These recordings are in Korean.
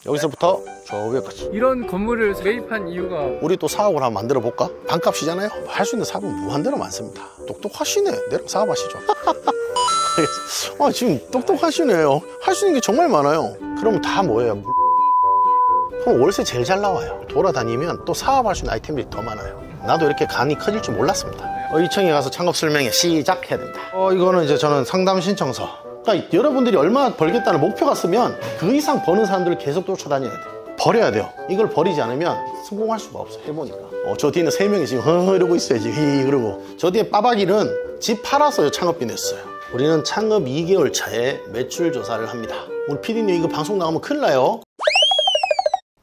여기서부터 저 위에까지. 이런 건물을 매입한 이유가? 우리 또 사업을 한번 만들어 볼까? 반값이잖아요. 할 수 있는 사업은 무한대로 많습니다. 똑똑하시네. 내랑 사업하시죠. 지금 똑똑하시네요. 할 수 있는 게 정말 많아요. 그러면 다 뭐예요? 그럼 월세 제일 잘 나와요. 돌아다니면 또 사업할 수 있는 아이템들이 더 많아요. 나도 이렇게 간이 커질 줄 몰랐습니다. 2층에 가서 창업 설명회 시작해야 된다. 이거는 이제 저는 상담 신청서. 그러니까 여러분들이 얼마 벌겠다는 목표가 쓰면 그 이상 버는 사람들을 계속 쫓아다녀야 돼요. 버려야 돼요. 이걸 버리지 않으면 성공할 수가 없어요. 해보니까. 저 뒤에는 3명이 지금 이러고 있어야지. 그러고 저 뒤에 빠박이는 집 팔아서 창업비 냈어요. 우리는 창업 2개월 차에 매출 조사를 합니다. 우리 PD님 이거 방송 나가면 큰일 나요.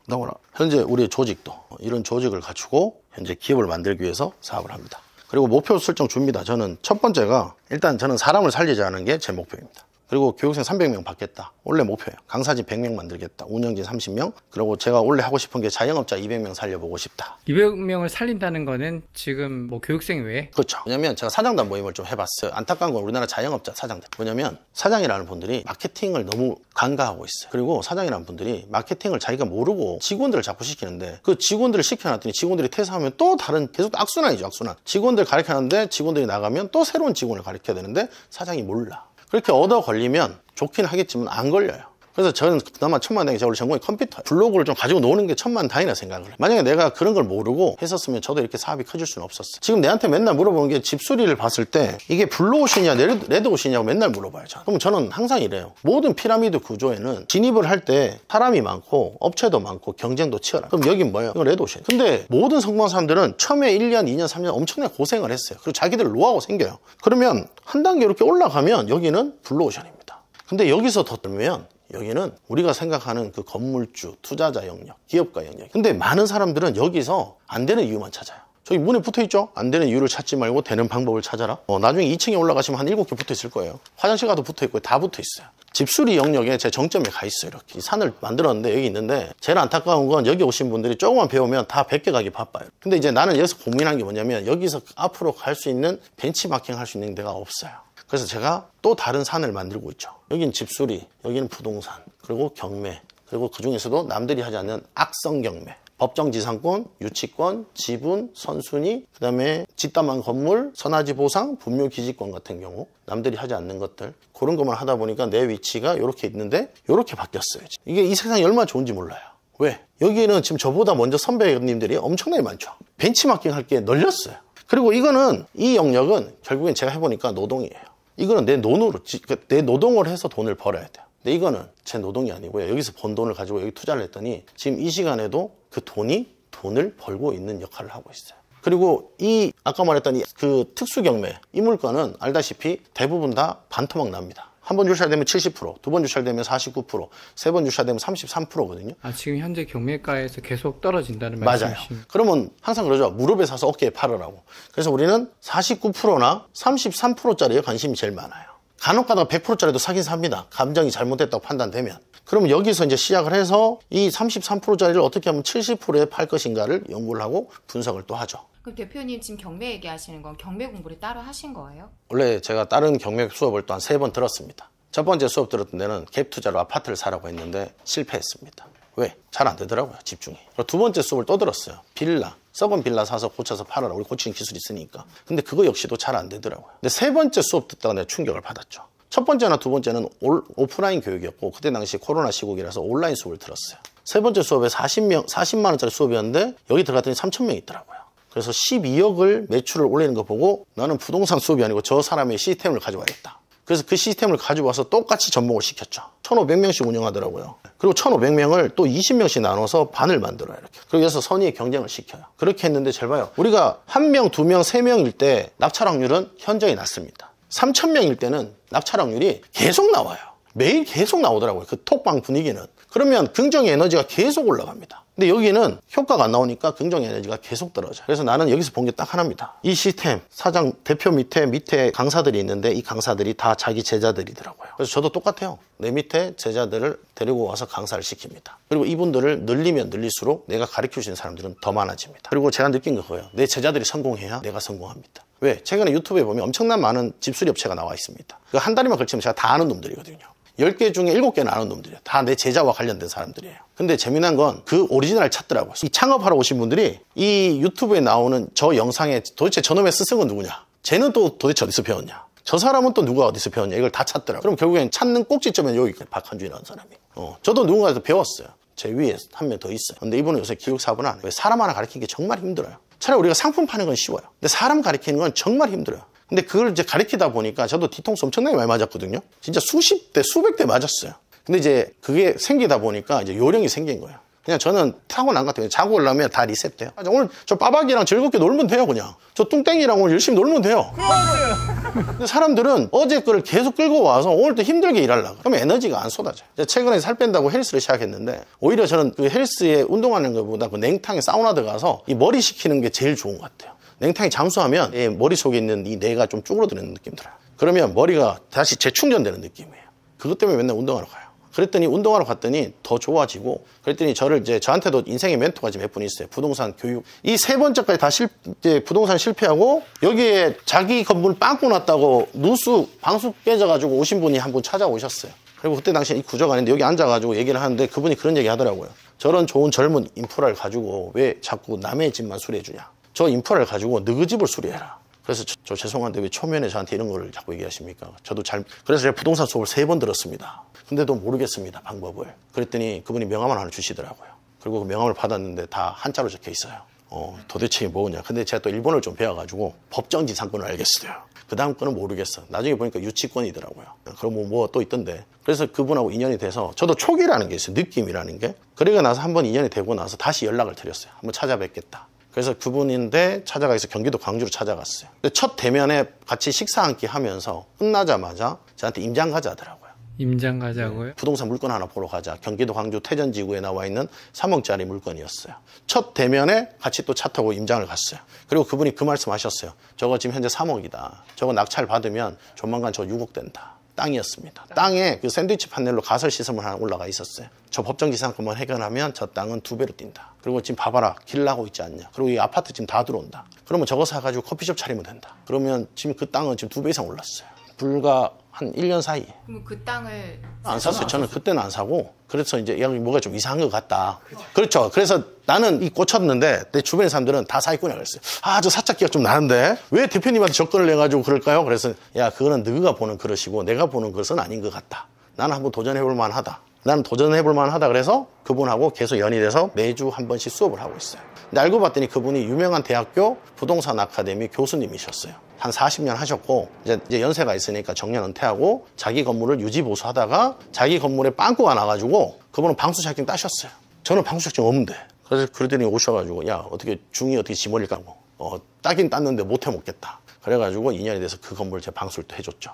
나오나. 현재 우리의 조직도 이런 조직을 갖추고 현재 기업을 만들기 위해서 사업을 합니다. 그리고 목표 설정 줍니다. 저는 첫 번째가 일단 저는 사람을 살리자는 게 제 목표입니다. 그리고 교육생 300명 받겠다. 원래 목표예요. 강사진 100명 만들겠다. 운영진 30명. 그리고 제가 원래 하고 싶은 게 자영업자 200명 살려보고 싶다. 200명을 살린다는 거는 지금 뭐 교육생 외에? 그렇죠. 왜냐면 제가 사장단 모임을 좀 해봤어요. 안타까운 건 우리나라 자영업자 사장들. 뭐냐면 사장이라는 분들이 마케팅을 너무 간과하고 있어요. 그리고 사장이라는 분들이 마케팅을 자기가 모르고 직원들을 자꾸 시키는데 그 직원들을 시켜놨더니 직원들이 퇴사하면 또 다른 계속 악순환이죠. 악순환. 직원들 가르쳐놨는데 직원들이 나가면 또 새로운 직원을 가르쳐야 되는데 사장이 몰라. 그렇게 얻어 걸리면 좋긴 하겠지만 안 걸려요. 그래서 저는 그나마 천만다행히 제가 원래 전공이 컴퓨터예요. 블로그를 좀 가지고 노는 게 천만다행이라 생각을 해요. 만약에 내가 그런 걸 모르고 했었으면 저도 이렇게 사업이 커질 수는 없었어요. 지금 내한테 맨날 물어보는 게 집수리를 봤을 때 이게 블루오션이냐 레드오션이냐고 맨날 물어봐요. 그럼 저는 항상 이래요. 모든 피라미드 구조에는 진입을 할 때 사람이 많고 업체도 많고 경쟁도 치열하고 그럼 여긴 뭐예요? 이건 레드오션. 근데 모든 성공한 사람들은 처음에 1년, 2년, 3년 엄청나게 고생을 했어요. 그리고 자기들 노하우가 생겨요. 그러면 한 단계 이렇게 올라가면 여기는 블루오션입니다. 근데 여기서 더 들면 여기는 우리가 생각하는 그 건물주, 투자자 영역, 기업가 영역. 근데 많은 사람들은 여기서 안 되는 이유만 찾아요. 저기 문에 붙어있죠? 안 되는 이유를 찾지 말고 되는 방법을 찾아라. 나중에 2층에 올라가시면 한 7개 붙어있을 거예요. 화장실 가도 붙어있고 다 붙어있어요. 집수리 영역에 제 정점에 가 있어요. 이렇게 산을 만들었는데 여기 있는데 제일 안타까운 건 여기 오신 분들이 조금만 배우면 다 100개 가기 바빠요. 근데 이제 나는 여기서 고민한 게 뭐냐면 여기서 앞으로 갈 수 있는 벤치마킹 할 수 있는 데가 없어요. 그래서 제가 또 다른 산을 만들고 있죠. 여기는 집수리, 여기는 부동산, 그리고 경매, 그리고 그 중에서도 남들이 하지 않는 악성 경매, 법정지상권, 유치권, 지분, 선순위, 그 다음에 집담한 건물, 선화지 보상, 분묘기지권 같은 경우 남들이 하지 않는 것들 그런 것만 하다 보니까 내 위치가 이렇게 있는데 이렇게 바뀌었어요. 이게 이 세상이 얼마나 좋은지 몰라요. 왜? 여기는 지금 저보다 먼저 선배님들이 엄청나게 많죠. 벤치마킹 할 게 널렸어요. 그리고 이거는 이 영역은 결국엔 제가 해보니까 노동이에요. 이거는 내 노노로, 내 노동을 해서 돈을 벌어야 돼요. 근데 이거는 제 노동이 아니고요. 여기서 번 돈을 가지고 여기 투자를 했더니 지금 이 시간에도 그 돈이 돈을 벌고 있는 역할을 하고 있어요. 그리고 이 아까 말했던 그 특수경매, 이 물건은 알다시피 대부분 다 반토막 납니다. 한 번 출시되면 70%, 두 번 출시되면 49%, 세 번 출시되면 33%거든요. 지금 현재 경매가에서 계속 떨어진다는 말씀이신? 맞아요. 그러면 항상 그러죠. 무릎에 사서 어깨에 팔으라고. 그래서 우리는 49%나 33%짜리에 관심이 제일 많아요. 간혹 가다가 100%짜리도 사긴 삽니다. 감정이 잘못됐다고 판단되면. 그러면 여기서 이제 시작을 해서 이 33%짜리를 어떻게 하면 70%에 팔 것인가를 연구를 하고 분석을 또 하죠. 그럼 대표님 지금 경매 얘기하시는 건 경매 공부를 따로 하신 거예요? 원래 제가 다른 경매 수업을 또 한 3번 들었습니다. 첫 번째 수업 들었던 데는 갭 투자로 아파트를 사라고 했는데 실패했습니다. 왜? 잘 안 되더라고요. 집중이. 두 번째 수업을 또 들었어요. 빌라. 썩은 빌라 사서 고쳐서 팔아라. 우리 고치는 기술이 있으니까. 근데 그거 역시도 잘 안 되더라고요. 근데 세 번째 수업 듣다가 내가 충격을 받았죠. 첫 번째나 두 번째는 오프라인 교육이었고 그때 당시 코로나 시국이라서 온라인 수업을 들었어요. 세 번째 수업에 40만 원짜리 수업이었는데 여기 들어갔더니 3,000명이 있더라고요. 그래서 12억을 매출을 올리는 거 보고 나는 부동산 수업이 아니고 저 사람의 시스템을 가져와야겠다. 그래서 그 시스템을 가지고 와서 똑같이 전봉을 시켰죠. 1,500명씩 운영하더라고요. 그리고 1,500명을 또 20명씩 나눠서 반을 만들어요. 이렇게. 그래서 선의의 경쟁을 시켜요. 그렇게 했는데 잘 봐요. 우리가 1명, 2명, 3명일 때 낙찰확률은 현저히 낮습니다. 3,000명일 때는 낙찰확률이 계속 나와요. 매일 계속 나오더라고요. 그 톡방 분위기는. 그러면 긍정의 에너지가 계속 올라갑니다. 근데 여기는 효과가 안 나오니까 긍정의 에너지가 계속 떨어져요. 그래서 나는 여기서 본 게 딱 하나입니다. 이 시스템, 사장, 대표 밑에 강사들이 있는데 이 강사들이 다 자기 제자들이더라고요. 그래서 저도 똑같아요. 내 밑에 제자들을 데리고 와서 강사를 시킵니다. 그리고 이분들을 늘리면 늘릴수록 내가 가르칠 수 있는 사람들은 더 많아집니다. 그리고 제가 느낀 거 그거예요. 내 제자들이 성공해야 내가 성공합니다. 왜? 최근에 유튜브에 보면 엄청난 많은 집수리 업체가 나와 있습니다. 한 다리만 걸치면 제가 다 아는 놈들이거든요. 10개 중에 7개는 아는 놈들이에요. 다 내 제자와 관련된 사람들이에요. 근데 재미난 건 그 오리지널을 찾더라고요. 이 창업하러 오신 분들이 이 유튜브에 나오는 저 영상에 도대체 저놈의 스승은 누구냐? 쟤는 또 도대체 어디서 배웠냐? 저 사람은 또 누가 어디서 배웠냐? 이걸 다 찾더라고요. 그럼 결국엔 찾는 꼭지점은 여기 박한준이라는 사람이. 저도 누군가에서 배웠어요. 제 위에 한 명 더 있어요. 근데 이분은 요새 기획 사업은 안 해요. 사람 하나 가르치는 게 정말 힘들어요. 차라리 우리가 상품 파는 건 쉬워요. 근데 사람 가르치는 건 정말 힘들어요. 근데 그걸 이제 가르치다 보니까 저도 뒤통수 엄청나게 많이 맞았거든요. 진짜 수십 대, 수백 대 맞았어요. 근데 이제 그게 생기다 보니까 이제 요령이 생긴 거예요. 그냥 저는 타고난 것 같아요. 자고 올라면 다 리셋돼요. 오늘 저 빠박이랑 즐겁게 놀면 돼요, 그냥. 저 뚱땡이랑 오늘 열심히 놀면 돼요. 근데 사람들은 어제 거를 계속 끌고 와서 오늘 또 힘들게 일하려고. 그러면 에너지가 안 쏟아져요. 최근에 살 뺀다고 헬스를 시작했는데 오히려 저는 그 헬스에 운동하는 것보다 그 냉탕에 사우나 들어가서 이 머리 식히는 게 제일 좋은 것 같아요. 냉탕이 잠수하면 머릿속에 있는 이 뇌가 좀 쭈그러드는 느낌 들어요. 그러면 머리가 다시 재충전되는 느낌이에요. 그것 때문에 맨날 운동하러 가요. 그랬더니 운동하러 갔더니 더 좋아지고, 그랬더니 저한테도 인생의 멘토가 지금 몇 분 있어요. 부동산 교육. 이 3번째까지 다 이제 부동산 실패하고, 여기에 자기 건물 빵꾸 났다고 방수 깨져가지고 오신 분이 한 분 찾아오셨어요. 그리고 그때 당시에 이 구조가 아닌데 여기 앉아가지고 얘기를 하는데 그분이 그런 얘기 하더라고요. 저런 좋은 젊은 인프라를 가지고 왜 자꾸 남의 집만 수리해주냐. 저 인프라를 가지고 너희 집을 수리해라. 그래서 저 죄송한데 왜 초면에 저한테 이런 걸 자꾸 얘기하십니까? 그래서 제가 부동산 수업을 3번 들었습니다. 근데도 모르겠습니다, 방법을. 그랬더니 그분이 명함을 하나 주시더라고요. 그리고 그 명함을 받았는데 다 한자로 적혀 있어요. 도대체 이게 뭐냐. 근데 제가 또 일본어를 좀 배워가지고 법정지상권을 알겠어요. 그 다음 거는 모르겠어. 나중에 보니까 유치권이더라고요. 그럼 뭐 또 있던데. 그래서 그분하고 인연이 돼서 저도 촉이라는 게 있어요. 느낌이라는 게. 그러고 나서 한번 인연이 되고 나서 다시 연락을 드렸어요. 한번 찾아뵙겠다. 그래서 그분인데 찾아가서 경기도 광주로 찾아갔어요. 첫 대면에 같이 식사 한 끼 하면서 끝나자마자 저한테 임장 가자 하더라고요. 임장 가자고요? 부동산 물건 하나 보러 가자. 경기도 광주 태전지구에 나와 있는 3억짜리 물건이었어요. 첫 대면에 같이 또 차 타고 임장을 갔어요. 그리고 그분이 그 말씀 하셨어요. 저거 지금 현재 3억이다. 저거 낙찰 받으면 조만간 저 6억 된다. 땅이었습니다. 땅에 그 샌드위치 판넬로 가설 시설물 하나 올라가 있었어요. 저 법정지상권만 해결하면 저 땅은 2배로 뛴다. 그리고 지금 봐봐라. 길 나고 있지 않냐. 그리고 이 아파트 지금 다 들어온다. 그러면 저거 사가지고 커피숍 차리면 된다. 그러면 지금 그 땅은 지금 2배 이상 올랐어요. 불과 한 1년 사이에. 그럼 그 땅을 안 샀어요. 저는 그때는 안 사고. 그래서 이제 여기 뭐가 좀 이상한 것 같다. 그렇죠. 그래서 나는 이 꽂혔는데 내 주변의 사람들은 다 사기꾼이라 그랬어요. 저 사적 기억 좀 나는데 왜 대표님한테 접근을 내가지고 그럴까요? 그래서 야, 그거는 너가 보는 그릇이고 내가 보는 그릇은 아닌 것 같다. 나는 한번 도전해볼 만하다. 나는 도전해볼 만하다. 그래서 그분하고 계속 연이돼서 매주 한 번씩 수업을 하고 있어요. 근데 알고 봤더니 그분이 유명한 대학교 부동산 아카데미 교수님이셨어요. 한 40년 하셨고 이제 연세가 있으니까 정년 은퇴하고 자기 건물을 유지보수하다가 자기 건물에 빵꾸가 나가지고 그분은 방수 자격증 따셨어요. 저는 방수 자격증 없는데. 그래서 그러더니 오셔가지고 야, 어떻게 중이 어떻게 지 머리를 까고 따긴 땄는데 못해 먹겠다. 그래가지고 2년이 돼서 그 건물을 제가 방수를 또 해줬죠.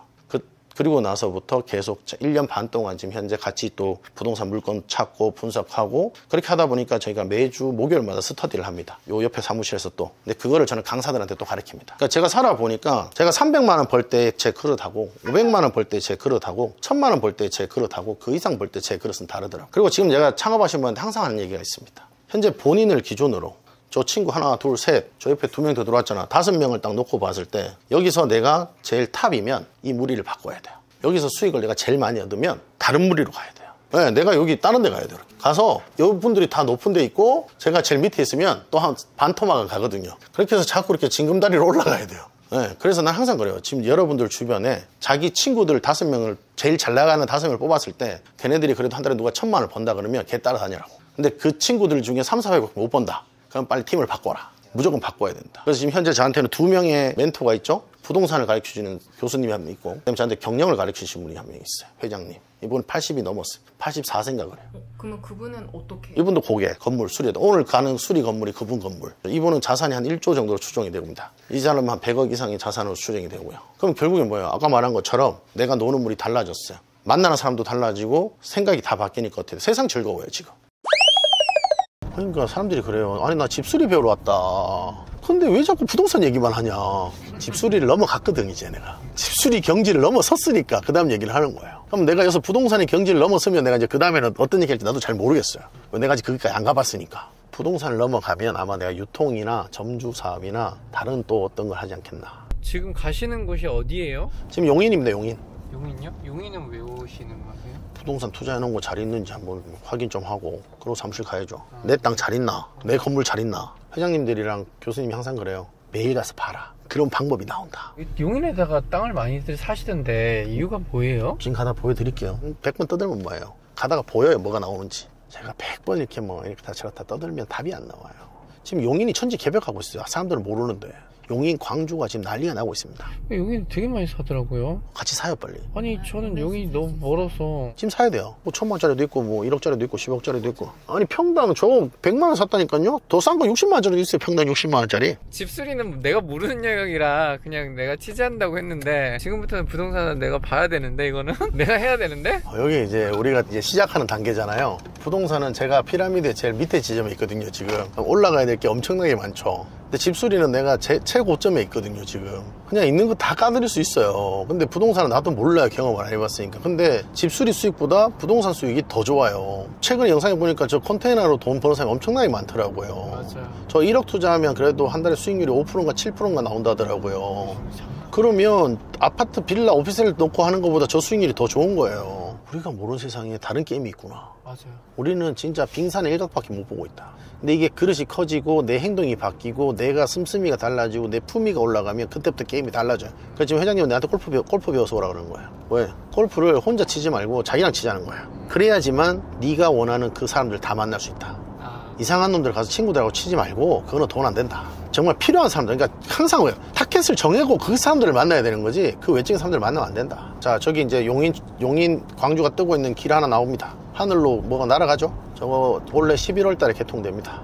그리고 나서부터 계속 1년 반 동안 지금 현재 같이 또 부동산 물건 찾고 분석하고 그렇게 하다 보니까 저희가 매주 목요일마다 스터디를 합니다. 요 옆에 사무실에서 또. 근데 그거를 저는 강사들한테 또 가르칩니다. 그러니까 제가 살아보니까 제가 300만 원 벌 때 제 그릇하고 500만 원 벌 때 제 그릇하고 1000만 원 벌 때 제 그릇하고 그 이상 벌 때 제 그릇은 다르더라고요. 그리고 지금 제가 창업하신 분한테 항상 하는 얘기가 있습니다. 현재 본인을 기준으로 저 친구 하나, 둘, 셋, 저 옆에 2명 더 들어왔잖아. 5명을 딱 놓고 봤을 때 여기서 내가 제일 탑이면 이 무리를 바꿔야 돼요. 여기서 수익을 내가 제일 많이 얻으면 다른 무리로 가야 돼요. 네, 내가 여기 다른 데 가야 돼요. 가서 여러분들이 다 높은 데 있고 제가 제일 밑에 있으면 또 한 반토막을 가거든요. 그렇게 해서 자꾸 이렇게 징금다리로 올라가야 돼요. 네, 그래서 난 항상 그래요. 지금 여러분들 주변에 자기 친구들 5명을 제일 잘 나가는 5명을 뽑았을 때 걔네들이 그래도 한 달에 누가 1000만 원을 번다 그러면 걔 따라 다니라고. 근데 그 친구들 중에 3, 400을 못 번다. 그럼 빨리 팀을 바꿔라. 무조건 바꿔야 된다. 그래서 지금 현재 저한테는 2명의 멘토가 있죠. 부동산을 가르쳐주는 교수님이 한 명 있고 그다음에 저한테 경영을 가르치신 분이 한 명 있어요. 회장님. 이분은 80이 넘었어요. 84세인가 그래요. 그러면 그분은 어떻게? 이분도 고객, 건물 수리도 오늘 가는 수리 건물이 그분 건물. 이분은 자산이 한 1조 정도로 추정이 됩니다. 이 사람은 한 100억 이상의 자산으로 추정이 되고요. 그럼 결국엔 뭐예요? 아까 말한 것처럼 내가 노는 물이 달라졌어요. 만나는 사람도 달라지고 생각이 다 바뀌니까 어때요? 세상 즐거워요 지금. 그러니까 사람들이 그래요. 아니 나 집수리 배우러 왔다. 근데 왜 자꾸 부동산 얘기만 하냐. 집수리를 넘어갔거든 이제 내가. 집수리 경지를 넘어섰으니까 그 다음 얘기를 하는 거예요. 그럼 내가 여기서 부동산의 경지를 넘어서면 내가 이제 그 다음에는 어떤 얘기 할지 나도 잘 모르겠어요. 내가 아직 거기까지 안 가봤으니까. 부동산을 넘어가면 아마 내가 유통이나 점주 사업이나 다른 또 어떤 걸 하지 않겠나. 지금 가시는 곳이 어디예요? 지금 용인입니다. 용인. 용인요? 용인은 왜 오시는 거세요? 부동산 투자해놓은 거 잘 있는지 한번 확인 좀 하고 그러고 사무실 가야죠. 내 땅 잘 있나? 내 건물 잘 있나? 회장님들이랑 교수님이 항상 그래요. 매일 가서 봐라. 그런 방법이 나온다. 용인에다가 땅을 많이들 사시던데 이유가 뭐예요? 지금 가다 보여드릴게요. 100번 떠들면 뭐예요? 가다가 보여요, 뭐가 나오는지. 제가 100번 이렇게 이렇게 다 떠들면 답이 안 나와요. 지금 용인이 천지개벽하고 있어요. 사람들은 모르는데. 용인, 광주가 지금 난리가 나고 있습니다. 용인 되게 많이 사더라고요. 같이 사요, 빨리. 아니 저는 용인이 너무 멀어서. 지금 사야 돼요. 뭐 1000만원짜리도 있고 뭐 1억짜리도 있고 10억짜리도 있고. 아니 평당 저 100만원 샀다니까요. 더 싼 거 60만원짜리도 있어요. 평당 60만원짜리. 집수리는 내가 모르는 영역이라 그냥 내가 취재한다고 했는데 지금부터는 부동산은 내가 봐야 되는데 이거는 내가 해야 되는데. 여기 이제 우리가 이제 시작하는 단계잖아요. 부동산은 제가 피라미드의 제일 밑에 지점에 있거든요. 지금 올라가야 될 게 엄청나게 많죠. 근데 집수리는 내가 최고점에 있거든요. 지금 그냥 있는 거 다 까드릴 수 있어요. 근데 부동산은 나도 몰라요. 경험을 안 해봤으니까. 근데 집수리 수익보다 부동산 수익이 더 좋아요. 최근에 영상에 보니까 저 컨테이너로 돈 버는 사람이 엄청나게 많더라고요. 맞아요. 저 1억 투자하면 그래도 한 달에 수익률이 5%인가 7%인가 나온다더라고요. 그러면 아파트, 빌라, 오피스를 놓고 하는 것보다 저 수익률이 더 좋은 거예요. 우리가 모르는 세상에 다른 게임이 있구나. 맞아요. 우리는 진짜 빙산의 일각밖에 못 보고 있다. 근데 이게 그릇이 커지고 내 행동이 바뀌고 내가 씀씀이가 달라지고 내 품위가 올라가면 그때부터 게임이 달라져요. 그래서 지금 회장님은 내한테 골프 배워서 오라 그러는 거예요. 왜? 골프를 혼자 치지 말고 자기랑 치자는 거야. 그래야지만 네가 원하는 그 사람들 다 만날 수 있다. 이상한 놈들 가서 친구들하고 치지 말고 그거는 돈 안 된다. 정말 필요한 사람들, 그러니까 항상 왜 타켓을 정하고 그 사람들을 만나야 되는 거지 그 외적인 사람들을 만나면 안 된다. 자, 저기 이제 용인 광주가 뜨고 있는 길 하나 나옵니다. 하늘로 뭐가 날아가죠? 저거 원래 11월 달에 개통됩니다.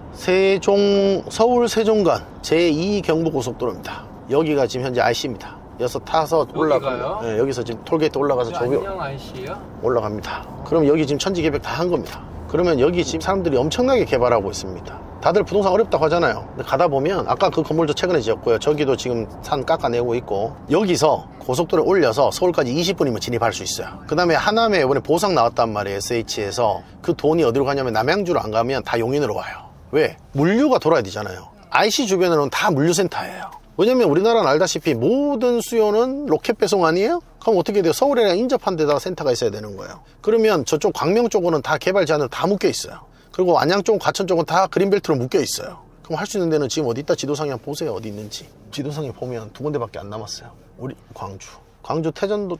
서울 세종간 제2경부고속도로입니다. 여기가 지금 현재 IC입니다. 여기서 타서 올라가요. 네, 여기서 지금 톨게이트 올라가서 안녕 IC요? 올라갑니다. 그럼 여기 지금 천지개벽 다 한 겁니다. 그러면 여기 지금 사람들이 엄청나게 개발하고 있습니다. 다들 부동산 어렵다고 하잖아요. 근데 가다 보면 아까 그 건물도 최근에 지었고요. 저기도 지금 산 깎아내고 있고 여기서 고속도로에 올려서 서울까지 20분이면 진입할 수 있어요. 그 다음에 하남에 이번에 보상 나왔단 말이에요. SH에서. 그 돈이 어디로 가냐면 남양주로 안 가면 다 용인으로 와요. 왜? 물류가 돌아야 되잖아요. IC 주변으로는 다 물류센터예요. 왜냐면 우리나라는 알다시피 모든 수요는 로켓 배송 아니에요? 그럼 어떻게 돼요? 서울이랑 인접한 데다가 센터가 있어야 되는 거예요. 그러면 저쪽 광명 쪽으로는 다 개발 제한으로 다 묶여 있어요. 그리고 안양 쪽, 과천 쪽은 다 그린벨트로 묶여 있어요. 그럼 할 수 있는 데는 지금 어디 있다? 지도상에 한번 보세요. 어디 있는지. 지도상에 보면 두 군데밖에 안 남았어요. 우리 광주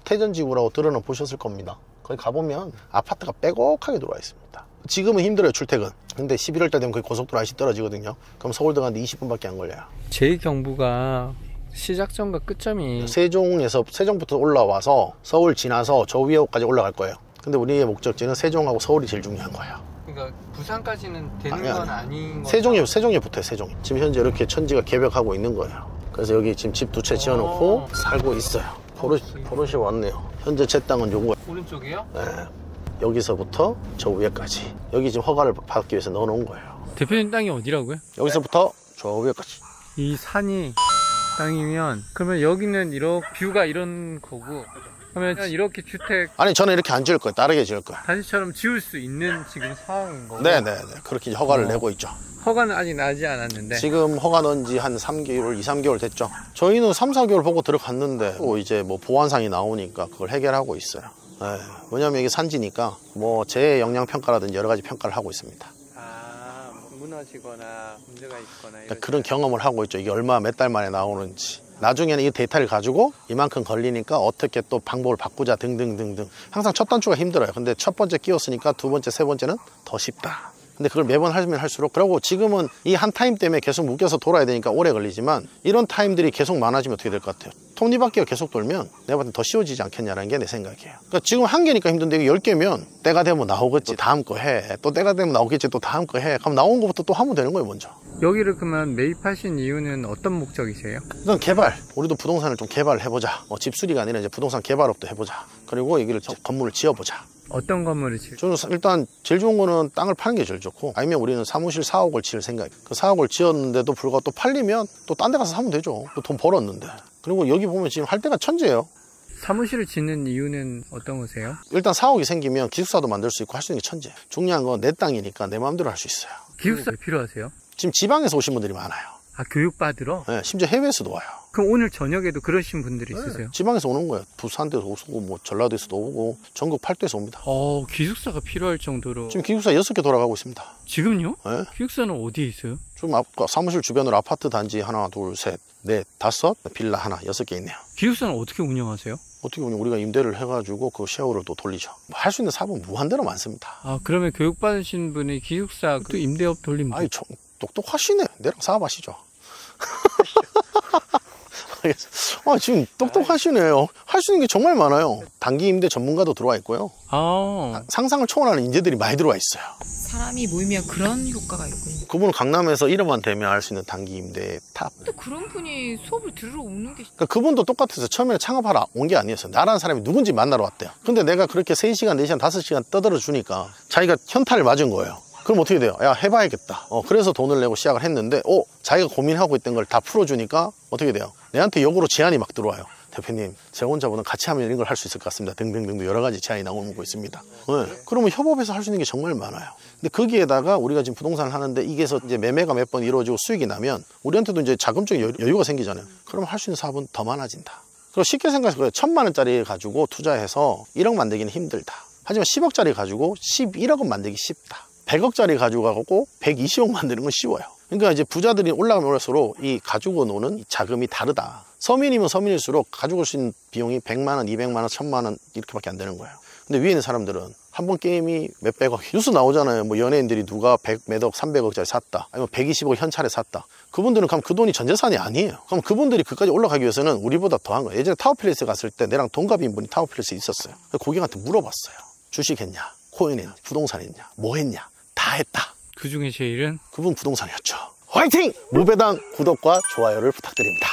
태전지구라고 들어는 보셨을 겁니다. 거기 가보면 아파트가 빼곡하게 들어와 있습니다. 지금은 힘들어요, 출퇴근. 근데 11월 달 되면 거기 고속도로 IC 떨어지거든요. 그럼 서울 들어가는데 20분밖에 안 걸려요. 제2경부가 시작점과 끝점이 세종부터 올라와서 서울 지나서 저 위에까지 올라갈 거예요. 근데 우리의 목적지는 세종하고 서울이 제일 중요한 거예요. 그러니까 부산까지는 되는 건 아닌 거죠? 세종에 붙어요. 세종이. 지금 현재 이렇게 천지가 개벽하고 있는 거예요. 그래서 여기 지금 집 두 채 지어놓고 살고 있어요. 포르쉐 왔네요. 현재 제 땅은 요거. 오른쪽이요? 네. 여기서부터 저 위에까지. 여기 지금 허가를 받기 위해서 넣어놓은 거예요. 대표님 땅이 어디라고요? 여기서부터 저 위에까지. 이 산이 땅이면 그러면 여기는 이렇게 뷰가 이런 거고 그러면 이렇게 주택 아니 저는 이렇게 안 지을 거예요. 다르게 지을 거예요. 다시처럼 지을 수 있는 지금 상황인 거고. 네네네. 그렇게 허가를 내고 있죠. 허가는 아직 나지 않았는데 지금 허가 넣은 지 한 3개월, 2, 3개월 됐죠. 저희는 3, 4개월 보고 들어갔는데 또 이제 뭐 보안상이 나오니까 그걸 해결하고 있어요. 네. 왜냐면 이게 산지니까 뭐 제 영향 평가라든지 여러 가지 평가를 하고 있습니다. 무너지거나 문제가 있거나 그런 경험을 하고 있죠. 이게 얼마 몇 달 만에 나오는지. 나중에는 이 데이터를 가지고 이만큼 걸리니까 어떻게 또 방법을 바꾸자 등등등등. 항상 첫 단추가 힘들어요. 근데 첫 번째 끼웠으니까 두 번째, 세 번째는 더 쉽다. 근데 그걸 매번 하면 할수록 그러고 지금은 이 한 타임 때문에 계속 묶여서 돌아야 되니까 오래 걸리지만 이런 타임들이 계속 많아지면 어떻게 될 것 같아요? 톱니바퀴가 계속 돌면 내가 봤을 때 더 쉬워지지 않겠냐라는 게 내 생각이에요. 그러니까 지금 한 개니까 힘든데 이게 10개면 때가 되면 나오겠지. 다음 거 해. 또 때가 되면 나오겠지. 또 다음 거 해. 그럼 나온 것부터 또 하면 되는 거예요, 먼저. 여기를 그러면 매입하신 이유는 어떤 목적이세요? 일단 개발. 우리도 부동산을 좀 개발을 해보자. 집수리가 아니라 이제 부동산 개발업도 해보자. 그리고 여기를 건물을 지어보자. 어떤 건물을 지을? 저는 일단 제일 좋은 거는 땅을 파는 게 제일 좋고 아니면 우리는 사무실 사옥을 지을 생각이에요. 그 사옥을 지었는데도 불구하고 또 팔리면 또 딴 데 가서 사면 되죠. 또 돈 벌었는데. 그리고 여기 보면 지금 할 데가 천재예요. 사무실을 짓는 이유는 어떤 거세요? 일단 사옥이 생기면 기숙사도 만들 수 있고 할 수 있는 게 천재. 중요한 건 내 땅이니까 내 마음대로 할 수 있어요. 기숙사 왜 필요하세요? 지금 지방에서 오신 분들이 많아요. 아, 교육받으러? 네, 심지어 해외에서도 와요. 그럼 오늘 저녁에도 그러신 분들이 있으세요? 지방에서 오는 거예요. 부산에서 오고 뭐 전라도에서도 오고 전국 8도에서 옵니다. 기숙사가 필요할 정도로. 지금 기숙사 6개 돌아가고 있습니다. 지금요? 네. 기숙사는 어디에 있어요? 지금 아까 사무실 주변으로 아파트 단지 하나, 둘, 셋, 넷, 다섯, 빌라 하나, 6개 있네요. 기숙사는 어떻게 운영하세요? 어떻게 보면 우리가 임대를 해가지고 그 쉐어를 또 돌리죠. 할 수 있는 사업은 무한대로 많습니다. 아, 그러면 교육받으신 분이 기숙사 또 임대업 돌리면 아이, 똑똑하시네. 내랑 사업하시죠. 지금 똑똑하시네요. 할 수 있는 게 정말 많아요. 단기 임대 전문가도 들어와 있고요. 상상을 초월하는 인재들이 많이 들어와 있어요. 사람이 모이면 그런 효과가 있군요. 그분은 강남에서 이름만 대면 알 수 있는 단기 임대 탑. 또 그런 분이 수업을 들으러 오는 게 그러니까 그분도 똑같아서 처음에는 창업하러 온 게 아니었어요. 나라는 사람이 누군지 만나러 왔대요. 근데 내가 그렇게 3시간, 4시간, 5시간 떠들어 주니까 자기가 현타를 맞은 거예요. 그럼 어떻게 돼요? 야, 해봐야겠다. 그래서 돈을 내고 시작을 했는데 자기가 고민하고 있던 걸 다 풀어주니까 어떻게 돼요? 내한테 역으로 제안이 막 들어와요. 대표님, 제가 혼자보다 같이 하면 이런 걸 할 수 있을 것 같습니다. 등등등등 여러 가지 제안이 나오는 거 있습니다. 네. 그러면 협업해서 할 수 있는 게 정말 많아요. 근데 거기에다가 우리가 지금 부동산을 하는데 이게서 이제 매매가 몇 번 이루어지고 수익이 나면 우리한테도 이제 자금적인 여유가 생기잖아요. 그럼 할 수 있는 사업은 더 많아진다. 그리고 쉽게 생각해서 1,000만 원짜리 가지고 투자해서 1억 만들기는 힘들다. 하지만 10억짜리 가지고 11억은 만들기 쉽다. 100억짜리 가지고 가고 120억 만드는 건 쉬워요. 그러니까 이제 부자들이 올라가면 올수록 이 가지고 노는 자금이 다르다. 서민이면 서민일수록 가지고 올 수 있는 비용이 100만 원, 200만 원, 1000만 원 이렇게밖에 안 되는 거예요. 근데 위에 있는 사람들은 한 번 게임이 몇백억, 뉴스 나오잖아요. 뭐 연예인들이 누가 100억, 300억짜리 샀다. 아니면 120억 현찰에 샀다. 그분들은 그럼 그 돈이 전 재산이 아니에요. 그럼 그분들이 그까지 올라가기 위해서는 우리보다 더한 거예요. 예전에 타워필리스 갔을 때 내랑 동갑인 분이 타워필리스에 있었어요. 고객한테 물어봤어요. 주식했냐, 코인했냐, 부동산했냐, 뭐 했냐. 다 했다. 그 중에 제일은? 그분 부동산이었죠. 화이팅! 무배당 구독과 좋아요를 부탁드립니다.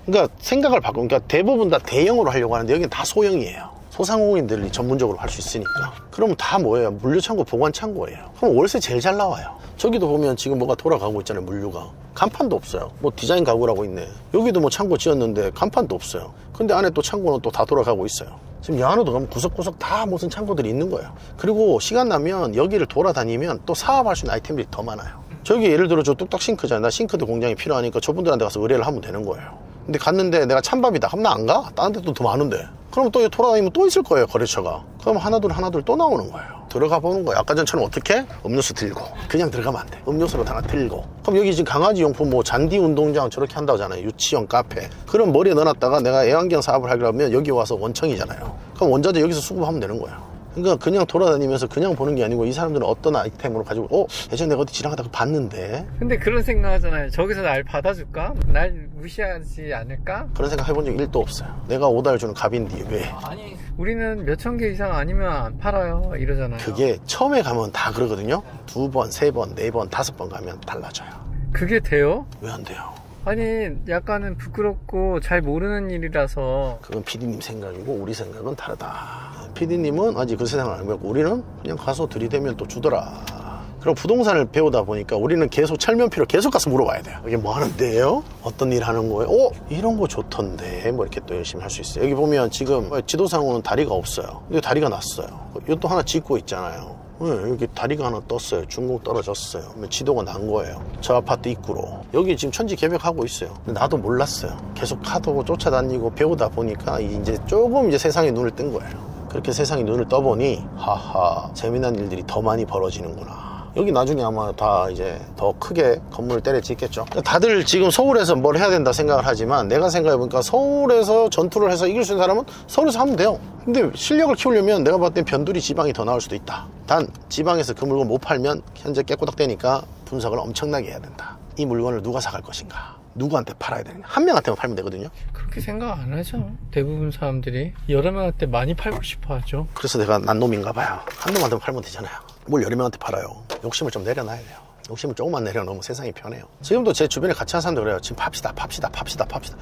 그러니까 생각을 바꾸면 그러니까 대부분 다 대형으로 하려고 하는데 여기는 다 소형이에요. 소상공인들이 전문적으로 할 수 있으니까. 그러면 다 뭐예요? 물류창고, 보관창고예요. 그럼 월세 제일 잘 나와요. 저기도 보면 지금 뭐가 돌아가고 있잖아요. 물류가. 간판도 없어요. 뭐 디자인 가구라고 있네. 여기도 뭐 창고 지었는데 간판도 없어요. 근데 안에 또 창고는 또 다 돌아가고 있어요. 지금 여 안으로 가면 구석구석 다 무슨 창고들이 있는 거예요. 그리고 시간 나면 여기를 돌아다니면 또 사업할 수 있는 아이템들이 더 많아요. 저기 예를 들어 저 뚝딱 싱크잖아요. 나 싱크대 공장이 필요하니까 저분들한테 가서 의뢰를 하면 되는 거예요. 근데 갔는데 내가 찬밥이다. 그럼 나 안 가? 다른 데도 더 많은데. 그럼 또 돌아다니면 또 있을 거예요. 거래처가. 그럼 하나둘 또 나오는 거예요. 들어가 보는 거예요. 아까 전처럼 어떻게? 음료수 들고. 그냥 들어가면 안 돼. 음료수로 하나 들고. 그럼 여기 지금 강아지 용품 뭐 잔디 운동장 저렇게 한다고 하잖아요. 유치원 카페. 그럼 머리에 넣어놨다가 내가 애완견 사업을 하려면 여기 와서 원청이잖아요. 그럼 원자재 여기서 수급하면 되는 거예요. 그러니까 그냥 돌아다니면서 그냥 보는 게 아니고 이 사람들은 어떤 아이템으로 가지고 예전에 내가 어디 지나가다가 봤는데. 근데 그런 생각 하잖아요. 저기서 날 받아줄까? 날 무시하지 않을까? 그런 생각 해본 적 1도 없어요. 내가 오다를 주는 갑인데 왜? 아니, 우리는 몇천 개 이상 아니면 안 팔아요 이러잖아요. 그게 처음에 가면 다 그러거든요. 2번, 3번, 4번, 5번 가면 달라져요. 그게 돼요? 왜 안 돼요? 아니, 약간은 부끄럽고 잘 모르는 일이라서. 그건 PD님 생각이고 우리 생각은 다르다. PD님은 아직 그 세상을 안 배웠고 우리는 그냥 가서 들이대면 또 주더라. 그럼 부동산을 배우다 보니까 우리는 계속 철면피로 계속 가서 물어봐야 돼요. 이게 뭐 하는데요? 어떤 일 하는 거예요? 이런 거 좋던데 뭐 이렇게 또 열심히 할 수 있어요. 여기 보면 지금 지도상으로는 다리가 없어요. 근데 다리가 났어요. 이것도 하나 짓고 있잖아요. 네, 여기 다리가 하나 떴어요. 중국 떨어졌어요. 지도가 난 거예요. 저 아파트 입구로. 여기 지금 천지 개벽하고 있어요. 근데 나도 몰랐어요. 계속 하도 쫓아다니고 배우다 보니까 이제 조금 이제 세상에 눈을 뜬 거예요. 그렇게 세상에 눈을 떠보니 하하 재미난 일들이 더 많이 벌어지는구나. 여기 나중에 아마 다 이제 더 크게 건물을 때려 짓겠죠. 다들 지금 서울에서 뭘 해야 된다 생각을 하지만 내가 생각해보니까 서울에서 전투를 해서 이길 수 있는 사람은 서울에서 하면 돼요. 근데 실력을 키우려면 내가 봤을 땐 변두리 지방이 더 나올 수도 있다. 단 지방에서 그 물건 못 팔면 현재 깨꼬닥대니까 분석을 엄청나게 해야 된다. 이 물건을 누가 사갈 것인가, 누구한테 팔아야 되느냐. 한 명한테만 팔면 되거든요. 그렇게 생각 안 하죠. 대부분 사람들이 여러 명한테 많이 팔고 싶어 하죠. 그래서 내가 난 놈인가 봐요. 한 놈한테 팔면 되잖아요. 뭘 여러 명한테 팔아요. 욕심을 좀 내려놔야 돼요. 욕심을 조금만 내려놓으면 세상이 편해요. 지금도 제 주변에 같이 하는 사람들 그래요. 지금 팝시다.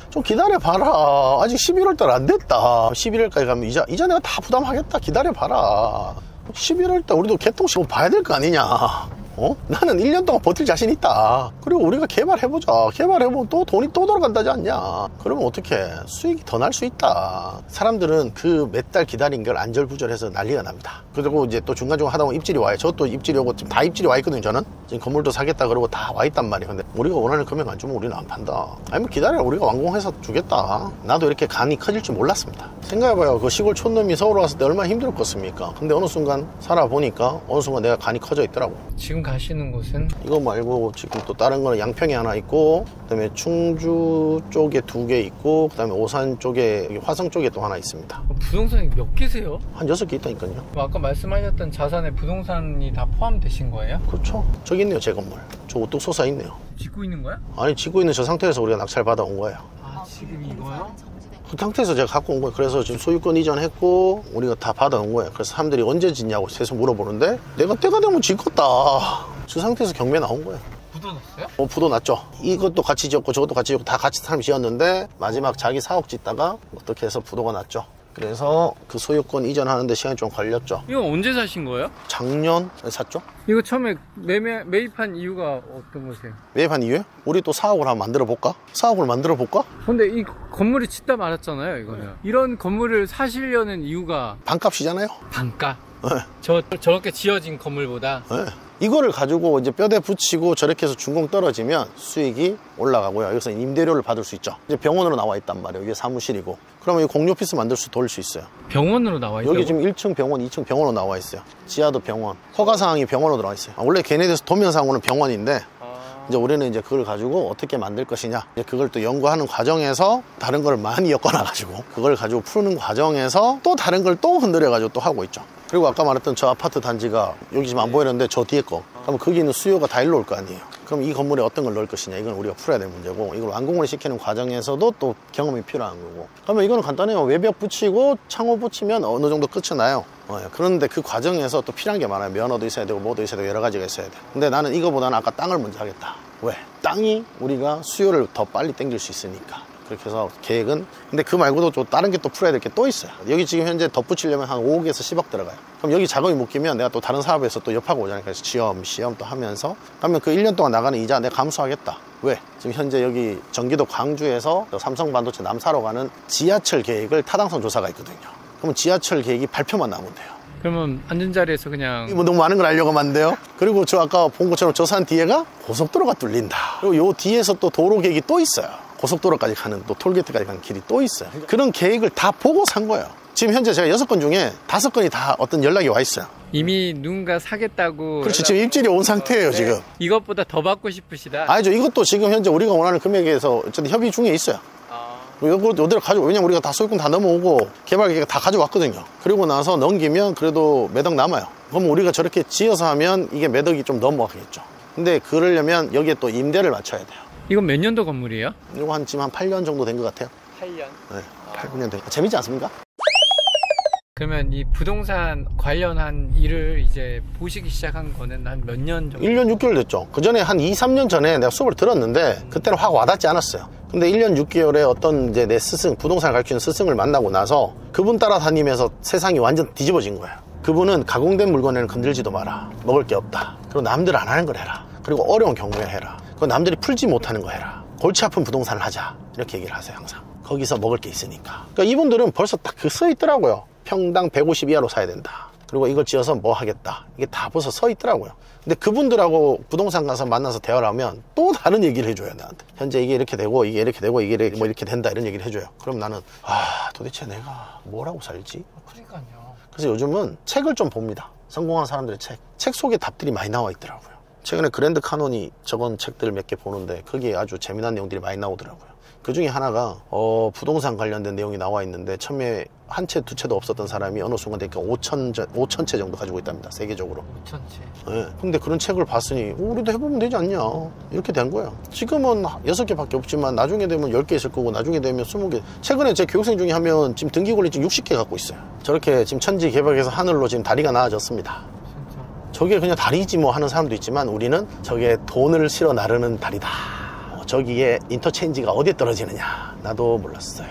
좀 기다려봐라. 아직 11월달 안 됐다. 11월까지 가면 이자 내가 다 부담하겠다. 기다려봐라. 11월달 우리도 개통식 봐야 될 거 아니냐. 나는 1년 동안 버틸 자신 있다. 그리고 우리가 개발해보자. 개발해보면 또 돈이 또 들어간다지 않냐. 그러면 어떻게 수익이 더 날 수 있다. 사람들은 그 몇 달 기다린 걸 안절부절해서 난리가 납니다. 그리고 이제 또 중간중간 하다 보면 입질이 와요. 저도 입질이 오고 지금 다 입질이 와 있거든요. 저는 지금 건물도 사겠다 그러고 다 와 있단 말이에요. 근데 우리가 원하는 금액 안 주면 우리는 안 판다. 아니면 기다려. 우리가 완공해서 주겠다. 나도 이렇게 간이 커질 줄 몰랐습니다. 생각해봐요. 그 시골 촌놈이 서울 왔을 때 얼마나 힘들었겠습니까? 근데 어느 순간 살아보니까 어느 순간 내가 간이 커져 있더라고. 지금 가시는 곳은? 이거 말고 지금 또 다른 거는 양평에 하나 있고, 그 다음에 충주 쪽에 2개 있고, 그 다음에 오산 쪽에, 여기 화성 쪽에 또 하나 있습니다. 부동산이 몇 개세요? 한 6개 있다니까요. 아까 말씀하셨던 자산에 부동산이 다 포함되신 거예요? 그렇죠. 저기 있네요, 제 건물. 저 우뚝 솟아 있네요. 짓고 있는 거야? 아니, 짓고 있는 저 상태에서 우리가 낙찰 받아온 거예요. 아, 지금 이거요? 그 상태에서 제가 갖고 온 거예요. 그래서 지금 소유권 이전했고 우리가 다 받아온 거예요. 그래서 사람들이 언제 짓냐고 계속 물어보는데 내가 때가 되면 짓겠다. 그 상태에서 경매 나온 거예요. 부도났어요? 부도 났죠. 이것도 같이 지었고 저것도 같이 지었고 다 같이 사람이 지었는데 마지막 자기 사옥 짓다가 어떻게 해서 부도가 났죠. 그래서 그 소유권 이전하는데 시간이 좀 걸렸죠. 이거 언제 사신 거예요? 작년에 샀죠. 이거 처음에 매입한 이유가 어떤 거세요? 매입한 이유에 우리 또 사옥을 한번 만들어 볼까? 사옥을 만들어 볼까? 근데 이 건물이 짓다 말았잖아요, 이거는. 이런 건물을 사시려는 이유가 반값이잖아요. 반가? 네. 저렇게 지어진 건물보다? 네. 이거를 가지고 이제 뼈대 붙이고 저렇게 해서 준공 떨어지면 수익이 올라가고요. 여기서 임대료를 받을 수 있죠. 이제 병원으로 나와 있단 말이에요. 이게 사무실이고. 그러면 이 공유 오피스 만들 수 돌릴 수 있어요. 병원으로 나와 있다고? 여기 지금 1층 병원, 2층 병원으로 나와 있어요. 지하도 병원. 허가사항이 병원으로 들어가 있어요. 원래 걔네들에서 도면상으로는 병원인데 이제 우리는 이제 그걸 가지고 어떻게 만들 것이냐. 이제 그걸 또 연구하는 과정에서 다른 걸 많이 엮어놔가지고 그걸 가지고 푸는 과정에서 또 다른 걸 또 흔들어가지고 또 하고 있죠. 그리고 아까 말했던 저 아파트 단지가 여기 지금 안 보이는데 저 뒤에 거. 그럼 거기 있는 수요가 다 일로 올 거 아니에요. 그럼 이 건물에 어떤 걸 넣을 것이냐. 이건 우리가 풀어야 될 문제고 이걸 완공을 시키는 과정에서도 또 경험이 필요한 거고. 그러면 이거는 간단해요. 외벽 붙이고 창호 붙이면 어느 정도 끝이 나요. 그런데 그 과정에서 또 필요한 게 많아요. 면허도 있어야 되고 뭐도 있어야 되고 여러 가지가 있어야 돼. 근데 나는 이거보다는 아까 땅을 먼저 하겠다. 왜? 땅이 우리가 수요를 더 빨리 땡길 수 있으니까. 그렇게 해서 계획은. 근데 그 말고도 또 다른 게 또 풀어야 될 게 또 있어요. 여기 지금 현재 덧붙이려면 한 5억에서 10억 들어가요. 그럼 여기 작업이 묶이면 내가 또 다른 사업에서 또 옆하고 오잖아요. 그래서 시험 또 하면서 그러면 그 1년 동안 나가는 이자 내가 감수하겠다. 왜? 지금 현재 여기 경기도 광주에서 삼성반도체 남사로 가는 지하철 계획을 타당성 조사가 있거든요. 그러면 지하철 계획이 발표만 나오면 돼요. 그러면 앉은 자리에서 그냥 뭐 너무 많은 걸 알려고 하면 안 돼요. 그리고 저 아까 본 것처럼 저 산 뒤에가 고속도로가 뚫린다. 그리고 요 뒤에서 또 도로 계획이 또 있어요. 고속도로까지 가는 또 톨게이트까지 가는 길이 또 있어요. 그런 계획을 다 보고 산 거예요. 지금 현재 제가 6건 중에 5건이 다 어떤 연락이 와 있어요. 이미 누군가 사겠다고. 그렇지. 지금 입질이 온 상태예요. 지금. 이것보다 더 받고 싶으시다. 아니죠. 이것도 지금 현재 우리가 원하는 금액에서 어쨌든 협의 중에 있어요. 요대로 가지고, 왜냐면 우리가 다 소유권 다 넘어오고 개발 계획 다 가져왔거든요. 그리고 나서 넘기면 그래도 몇 억 남아요. 그럼 우리가 저렇게 지어서 하면 이게 몇 억이 좀 넘어가겠죠. 근데 그러려면 여기에 또 임대를 맞춰야 돼요. 이건 몇 년도 건물이에요? 이거 지금 한 8년 정도 된 것 같아요. 8년. 네, 8, 9년 된. 재밌지 않습니까? 그러면 이 부동산 관련한 일을 이제 보시기 시작한 거는 한 몇 년 정도? 1년 6개월 됐죠. 그 전에 한 2, 3년 전에 내가 수업을 들었는데 그때는 확 와닿지 않았어요. 근데 1년 6개월에 어떤 이제 내 스승, 부동산을 가르치는 스승을 만나고 나서 그분 따라다니면서 세상이 완전 뒤집어진 거예요. 그분은 가공된 물건에는 건들지도 마라. 먹을 게 없다. 그리고 남들 안 하는 걸 해라. 그리고 어려운 경우에 해라. 그리고 남들이 풀지 못하는 거 해라. 골치 아픈 부동산을 하자. 이렇게 얘기를 하세요, 항상. 거기서 먹을 게 있으니까. 그러니까 이분들은 벌써 딱 그 써 있더라고요. 평당 150 이하로 사야 된다. 그리고 이걸 지어서 뭐 하겠다. 이게 다 벌써 서 있더라고요. 근데 그분들하고 부동산 가서 만나서 대화를 하면 또 다른 얘기를 해줘요, 나한테. 현재 이게 이렇게 되고, 이게 이렇게 되고, 이게 뭐 이렇게 된다, 이런 얘기를 해줘요. 그럼 나는, 도대체 내가 뭘 하고 살지? 그러니까요. 그래서 요즘은 책을 좀 봅니다. 성공한 사람들의 책. 책 속에 답들이 많이 나와 있더라고요. 최근에 그랜드 카논이 적은 책들 몇 개 보는데 거기에 아주 재미난 내용들이 많이 나오더라고요. 그 중에 하나가 부동산 관련된 내용이 나와 있는데 처음에 한 채, 두 채도 없었던 사람이 어느 순간 되니까 5천 채 정도 가지고 있답니다. 세계적으로. 5,000채. 네. 근데 그런 책을 봤으니 우리도 해보면 되지 않냐. 이렇게 된 거예요. 지금은 6개밖에 없지만 나중에 되면 10개 있을 거고 나중에 되면 20개. 최근에 제 교육생 중에 하면 지금 등기권리증 60개 갖고 있어요. 저렇게 지금 천지 개벽에서 하늘로 지금 다리가 나아졌습니다. 진짜. 저게 그냥 다리지 뭐 하는 사람도 있지만 우리는 저게 돈을 실어 나르는 다리다. 저기에 인터체인지가 어디에 떨어지느냐. 나도 몰랐어요.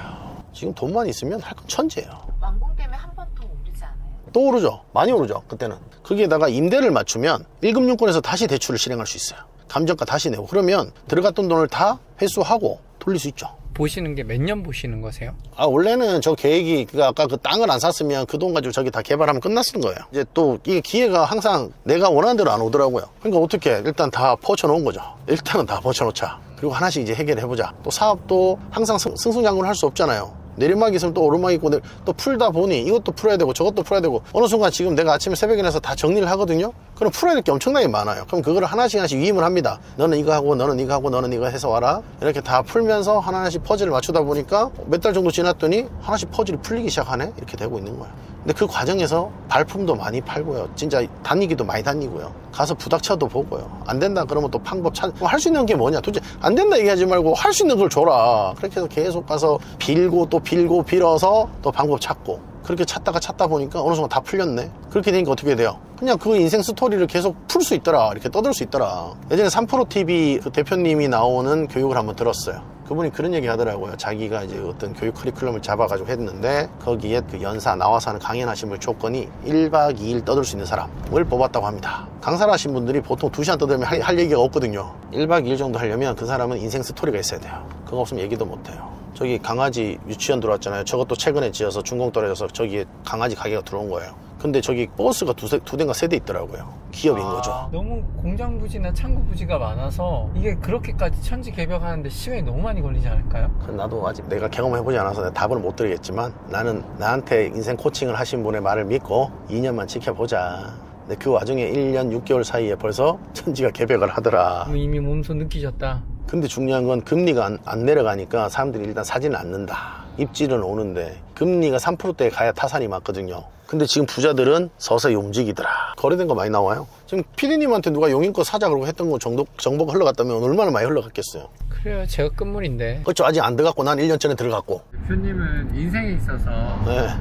지금 돈만 있으면 할 건 천지예요. 완공되면 한 번 더 오르지 않아요? 또 오르죠. 많이 오르죠. 그때는. 거기에다가 임대를 맞추면 1금융권에서 다시 대출을 실행할 수 있어요. 감정가 다시 내고. 그러면 들어갔던 돈을 다 회수하고 돌릴 수 있죠. 보시는 게 몇 년 보시는 거세요? 원래는 저 계획이, 아까 그 땅을 안 샀으면 그 돈 가지고 저기 다 개발하면 끝났을 거예요. 이제 또 이게 기회가 항상 내가 원하는 대로 안 오더라고요. 그러니까 어떻게, 일단 다 퍼쳐놓은 거죠. 일단은 다 퍼쳐놓자. 그리고 하나씩 이제 해결해보자. 또 사업도 항상 승승장구를 할 수 없잖아요. 내리막이 있으면 또 오르막이 있고 또 풀다 보니 이것도 풀어야 되고 저것도 풀어야 되고, 어느 순간 지금 내가 아침에 새벽에 일어나서 다 정리를 하거든요. 그럼 풀어야 될 게 엄청나게 많아요. 그럼 그거를 하나씩 위임을 합니다. 너는 이거 하고 너는 이거 하고 너는 이거 해서 와라. 이렇게 다 풀면서 하나씩 퍼즐을 맞추다 보니까 몇 달 정도 지났더니 하나씩 퍼즐이 풀리기 시작하네. 이렇게 되고 있는 거예요. 근데 그 과정에서 발품도 많이 팔고요. 진짜 다니기도 많이 다니고요. 가서 부닥쳐도 보고요. 안 된다 그러면 또 방법 할 수 있는 게 뭐냐. 도대체 안 된다 얘기하지 말고 할 수 있는 걸 줘라. 그렇게 해서 계속 가서 빌고 또 빌고 빌어서 또 방법 찾고, 그렇게 찾다 보니까 어느 순간 다 풀렸네. 그렇게 되니까 어떻게 돼요? 그냥 그 인생 스토리를 계속 풀 수 있더라. 이렇게 떠들 수 있더라. 예전에 3프로TV 그 대표님이 나오는 교육을 한번 들었어요. 그분이 그런 얘기 하더라고요. 자기가 이제 어떤 교육 커리큘럼을 잡아가지고 했는데 거기에 그 연사 나와서 하는 강연하신 조건이 1박 2일 떠들 수 있는 사람을 뽑았다고 합니다. 강사를 하신 분들이 보통 2시간 떠들면 할 얘기가 없거든요. 1박 2일 정도 하려면 그 사람은 인생 스토리가 있어야 돼요. 그거 없으면 얘기도 못해요. 저기 강아지 유치원 들어왔잖아요. 저것도 최근에 지어서 준공 떨어져서 저기에 강아지 가게가 들어온 거예요. 근데 저기 버스가 두 대인가 세 대 있더라고요. 기업인 거죠. 너무 공장 부지나 창고 부지가 많아서 이게 그렇게까지 천지 개벽하는데 시간이 너무 많이 걸리지 않을까요? 나도 아직 내가 경험해보지 않아서 내가 답을 못 드리겠지만, 나는 나한테 인생 코칭을 하신 분의 말을 믿고 2년만 지켜보자. 근데 그 와중에 1년 6개월 사이에 벌써 천지가 개벽을 하더라. 이미 몸소 느끼셨다. 근데 중요한 건 금리가 안 내려가니까 사람들이 일단 사지는 않는다. 입질은 오는데 금리가 3%대에 가야 타산이 맞거든요. 근데 지금 부자들은 서서히 움직이더라. 거래된 거 많이 나와요. 지금 PD님한테 누가 용인거 사자 그러고 했던 거 정보가 흘러갔다면 얼마나 많이 흘러갔겠어요. 그래요. 제가 끝물인데. 그렇죠. 아직 안 들어갔고 난 1년 전에 들어갔고. 대표님은 인생에 있어서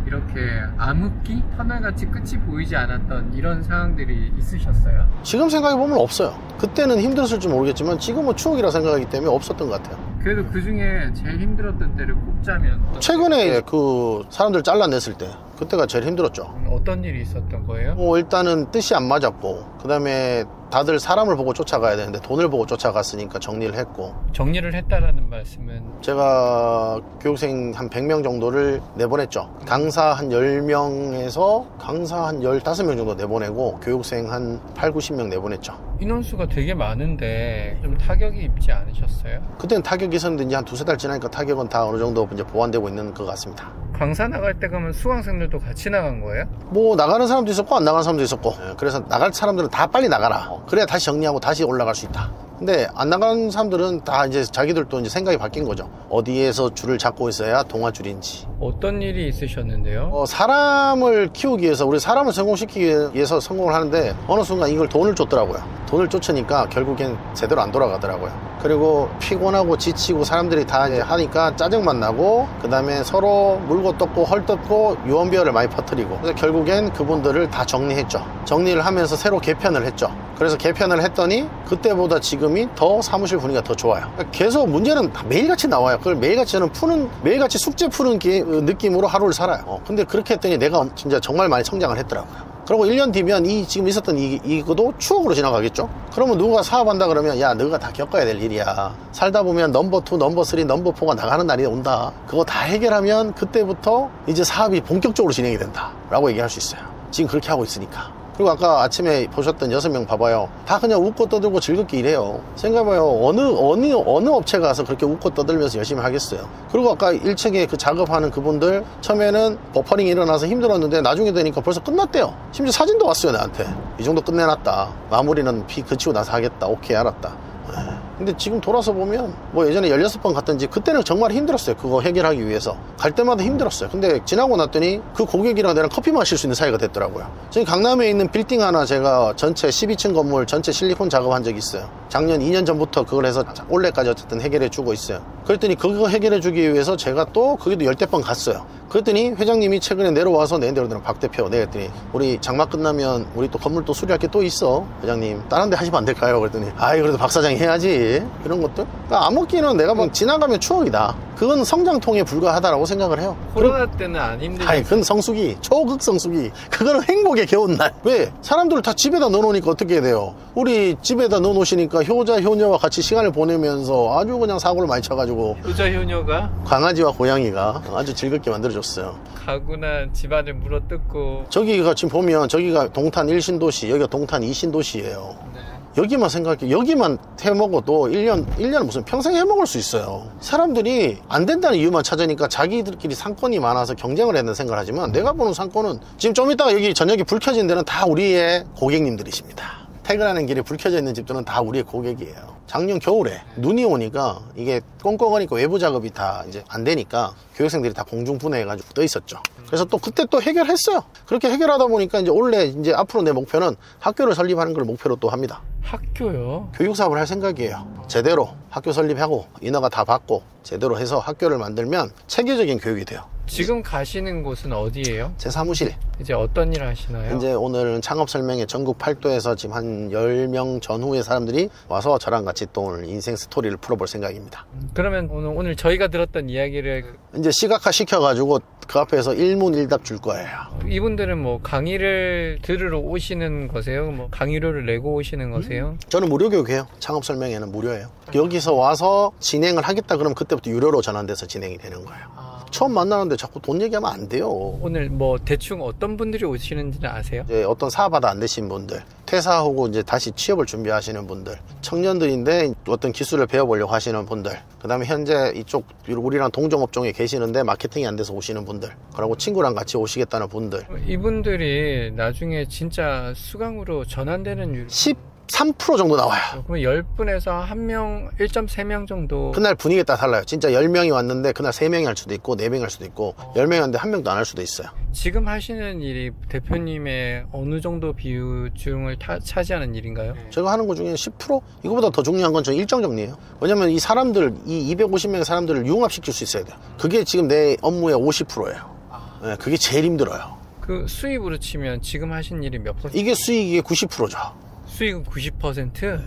이렇게 암흑기? 터널같이 끝이 보이지 않았던 이런 상황들이 있으셨어요? 지금 생각해보면 없어요. 그때는 힘들었을지 모르겠지만 지금은 추억이라 생각하기 때문에 없었던 것 같아요. 그래도 그 중에 제일 힘들었던 때를 꼽자면 최근에 그 사람들 잘라냈을 때 그때가 제일 힘들었죠. 어떤 일이 있었던 거예요? 일단은 뜻이 안 맞았고, 그 다음에 다들 사람을 보고 쫓아가야 되는데 돈을 보고 쫓아갔으니까 정리를 했고. 정리를 했다라는 말씀은? 제가 교육생 한 100명 정도를 내보냈죠. 강사 한 10명에서 강사 한 15명 정도 내보내고 교육생 한 8, 90명 내보냈죠. 인원수가 되게 많은데 좀 타격이 입지 않으셨어요? 그때는 타격이 있었는데 이제 한 두세 달 지나니까 타격은 다 어느 정도 이제 보완되고 있는 것 같습니다. 강사 나갈 때 그러면 수강생들도 같이 나간 거예요? 뭐 나가는 사람도 있었고 안 나가는 사람도 있었고, 그래서 나갈 사람들은 다 빨리 나가라. 그래야 다시 정리하고 다시 올라갈 수 있다. 근데 안 나가는 사람들은 다 이제 자기들도 이제 생각이 바뀐 거죠. 어디에서 줄을 잡고 있어야 동아줄인지. 어떤 일이 있으셨는데요? 사람을 키우기 위해서, 우리 사람을 성공시키기 위해서 성공을 하는데 어느 순간 이걸 돈을 줬더라고요. 돈을 쫓으니까 결국엔 제대로 안 돌아가더라고요. 그리고 피곤하고 지치고 사람들이 다 하니까 짜증만 나고, 그 다음에 서로 물고 뜯고 헐뜯고 유언비어를 많이 퍼뜨리고, 그래서 결국엔 그분들을 다 정리했죠. 정리를 하면서 새로 개편을 했죠. 그래서 개편을 했더니 그때보다 지금이 더 사무실 분위기가 더 좋아요. 계속 문제는 매일같이 나와요. 그걸 매일같이 저는 매일같이 숙제 푸는 느낌으로 하루를 살아요. 근데 그렇게 했더니 내가 진짜 정말 많이 성장을 했더라고요. 그리고 1년 뒤면 지금 있었던 이거도 추억으로 지나가겠죠? 그러면 누가 사업한다 그러면, 야, 너가 다 겪어야 될 일이야. 살다 보면 넘버 2, 넘버 3, 넘버 4가 나가는 날이 온다. 그거 다 해결하면 그때부터 이제 사업이 본격적으로 진행이 된다. 라고 얘기할 수 있어요. 지금 그렇게 하고 있으니까. 그리고 아까 아침에 보셨던 6명 봐봐요. 다 그냥 웃고 떠들고 즐겁게 일해요. 생각해봐요. 어느 업체 가서 그렇게 웃고 떠들면서 열심히 하겠어요. 그리고 아까 1층에 그 작업하는 그분들, 처음에는 버퍼링이 일어나서 힘들었는데 나중에 되니까 벌써 끝났대요. 심지어 사진도 왔어요, 나한테. 이 정도 끝내놨다. 마무리는 비 그치고 나서 하겠다. 오케이, 알았다. 근데 지금 돌아서 보면 뭐 예전에 16번 갔던지 그때는 정말 힘들었어요. 그거 해결하기 위해서 갈 때마다 힘들었어요. 근데 지나고 났더니 그 고객이랑 내랑 커피 마실 수 있는 사이가 됐더라고요. 지금 강남에 있는 빌딩 하나 제가 전체 12층 건물 전체 실리콘 작업한 적이 있어요. 작년 2년 전부터 그걸 해서 올해까지 어쨌든 해결해 주고 있어요. 그랬더니 그거 해결해 주기 위해서 제가 또 거기도 10대 번 갔어요. 그랬더니 회장님이 최근에 내려와서 내려오더니 박 대표 내가 그랬더니 우리 장마 끝나면 우리 또 건물 또 수리할 게 또 있어 회장님 다른 데 하시면 안 될까요? 그랬더니 아이 그래도 박 사장이 해야지 이런 것들. 그러니까 암흑기는 내가 뭐 지나가면 추억이다. 그건 성장통에 불과하다라고 생각을 해요. 코로나 때는 안 힘들죠. 아니 그건 성수기 초극 성수기 그거는 행복의 겨운날. 왜? 사람들을 다 집에다 넣어놓으니까 어떻게 해야 돼요? 우리 집에다 넣어놓으시니까 효자 효녀와 같이 시간을 보내면서 아주 그냥 사고를 많이 쳐가지고 효자 효녀가 강아지와 고양이가 아주 즐겁게 만들어줬어요. 가구나 집안을 물어뜯고. 저기가 지금 보면 저기가 동탄 1신도시 여기가 동탄 2신도시예요. 네. 여기만 생각해 여기만 해먹어도 1년 무슨 평생 해먹을 수 있어요. 사람들이 안 된다는 이유만 찾으니까 자기들끼리 상권이 많아서 경쟁을 해야 된다는 생각을 하지만 내가 보는 상권은 지금 좀 이따가 여기 저녁에 불 켜진 데는 다 우리의 고객님들이십니다. 퇴근하는 길에 불 켜져 있는 집들은 다 우리의 고객이에요. 작년 겨울에 눈이 오니까 이게 꽁꽁하니까 외부 작업이 다 이제 안 되니까 교육생들이 다 공중 분해해가지고 떠 있었죠. 그래서 또 그때 또 해결했어요. 그렇게 해결하다 보니까 이제 올해 이제 앞으로 내 목표는 학교를 설립하는 걸 목표로 또 합니다. 학교요? 교육 사업을 할 생각이에요. 제대로 학교 설립하고 인허가 다 받고 제대로 해서 학교를 만들면 체계적인 교육이 돼요. 지금 가시는 곳은 어디예요? 제 사무실. 이제 어떤 일 하시나요? 이제 오늘 창업 설명회 전국 8도에서 지금 한 10명 전후의 사람들이 와서 저랑 같이 또 오늘 인생 스토리를 풀어볼 생각입니다. 그러면 오늘 저희가 들었던 이야기를 이제 시각화 시켜가지고 그 앞에서 일문일답 줄 거예요. 이분들은 뭐 강의를 들으러 오시는 거세요? 뭐 강의료를 내고 오시는 거세요? 저는 무료 교육해요. 창업 설명회는 무료예요. 여기서 와서 진행을 하겠다 그러면 그때부터 유료로 전환돼서 진행이 되는 거예요. 처음 만나는데 자꾸 돈 얘기하면 안 돼요. 오늘 뭐 대충 어떤 분들이 오시는지는 아세요? 이제 어떤 사업하다 안 되신 분들, 퇴사하고 이제 다시 취업을 준비하시는 분들, 청년들인데 어떤 기술을 배워보려고 하시는 분들, 그 다음에 현재 이쪽 우리랑 동종업종에 계시는데 마케팅이 안 돼서 오시는 분들, 그리고 친구랑 같이 오시겠다는 분들. 이분들이 나중에 진짜 수강으로 전환되는 율 13% 정도 나와요. 그러면 10분에서 1명, 1.3명 정도. 그날 분위기에 따라 달라요. 진짜 10명이 왔는데 그날 3명이 할 수도 있고 4명이 할 수도 있고 10명이 왔는데 1명도 안 할 수도 있어요. 지금 하시는 일이 대표님의 어느 정도 비중을 차지하는 일인가요? 제가 하는 것 중에 10%? 이거보다 더 중요한 건 저는 일정 정리예요. 왜냐면 이 사람들, 이 250명의 사람들을 융합시킬 수 있어야 돼요. 그게 지금 내 업무의 50%예요. 네, 그게 제일 힘들어요. 그 수입으로 치면 지금 하신 일이 몇 퍼센트? 이게 수익의 90%죠. 수익은 90%?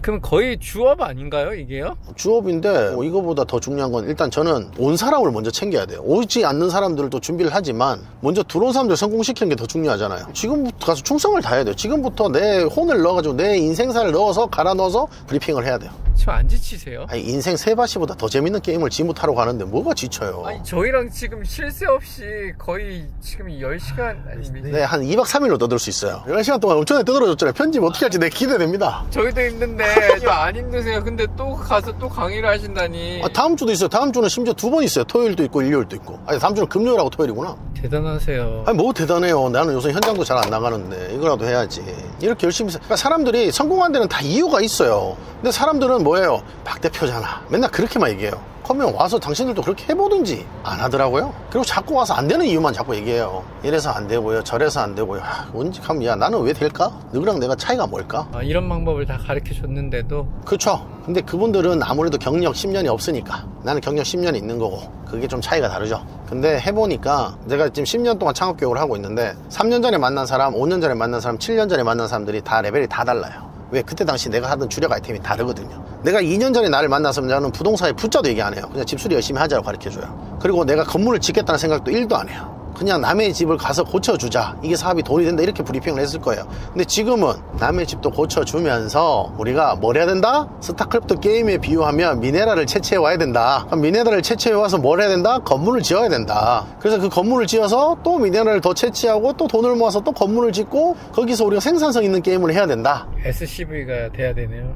그럼 거의 주업 아닌가요, 이게요? 주업인데 이거보다 더 중요한 건 일단 저는 온 사람을 먼저 챙겨야 돼요. 오지 않는 사람들도 준비를 하지만 먼저 들어온 사람들 성공시키는 게 더 중요하잖아요. 지금부터 가서 충성을 다해야 돼요. 지금부터 내 혼을 넣어가지고 내 인생사를 넣어서 갈아 넣어서 브리핑을 해야 돼요. 지금 안 지치세요? 아니 인생 세바시보다 더 재밌는 게임을 지금부터 하러 가는데 뭐가 지쳐요. 아니 저희랑 지금 쉴 새 없이 거의 지금 10시간 네, 한 2박 3일로 떠들 수 있어요. 11시간 동안 엄청나게 떠들어줬잖아요. 편집 어떻게 할지 내 기대됩니다. 저희도 힘든데 안 힘드세요? 근데 또 가서 또 강의를 하신다니. 다음 주도 있어요. 다음 주는 심지어 2번 있어요. 토요일도 있고 일요일도 있고. 아니 다음 주는 금요일하고 토요일이구나. 대단하세요. 아니 뭐 대단해요. 나는 요새 현장도 잘 안 나가는데 이거라도 해야지. 이렇게 열심히 그러니까 사람들이 성공한 데는 다 이유가 있어요. 근데 사람들은 뭐예요? 박 대표잖아. 맨날 그렇게만 얘기해요. 그러면 와서 당신들도 그렇게 해보든지 안 하더라고요. 그리고 자꾸 와서 안 되는 이유만 자꾸 얘기해요. 이래서 안 되고요, 저래서 안 되고요. 언제 하면 야 나는 왜 될까? 너랑 내가 차이가 뭘까? 이런 방법을 다 가르쳐 줬는데도. 그렇죠. 근데 그분들은 아무래도 경력 10년이 없으니까 나는 경력 10년이 있는 거고 그게 좀 차이가 다르죠. 근데 해보니까 내가 지금 10년 동안 창업교육을 하고 있는데 3년 전에 만난 사람, 5년 전에 만난 사람, 7년 전에 만난 사람들이 다 레벨이 다 달라요. 왜? 그때 당시 내가 하던 주력 아이템이 다르거든요. 내가 2년 전에 나를 만났으면 나는 부동산의 부자도 얘기 안 해요. 그냥 집수리 열심히 하자고 가르쳐줘요. 그리고 내가 건물을 짓겠다는 생각도 1도 안 해요. 그냥 남의 집을 가서 고쳐주자. 이게 사업이 돈이 된다. 이렇게 브리핑을 했을 거예요. 근데 지금은 남의 집도 고쳐주면서 우리가 뭘 해야 된다? 스타크래프트 게임에 비유하면 미네랄을 채취해 와야 된다. 그럼 미네랄을 채취해 와서 뭘 해야 된다? 건물을 지어야 된다. 그래서 그 건물을 지어서 또 미네랄을 더 채취하고 또 돈을 모아서 또 건물을 짓고 거기서 우리가 생산성 있는 게임을 해야 된다. SCV가 돼야 되네요.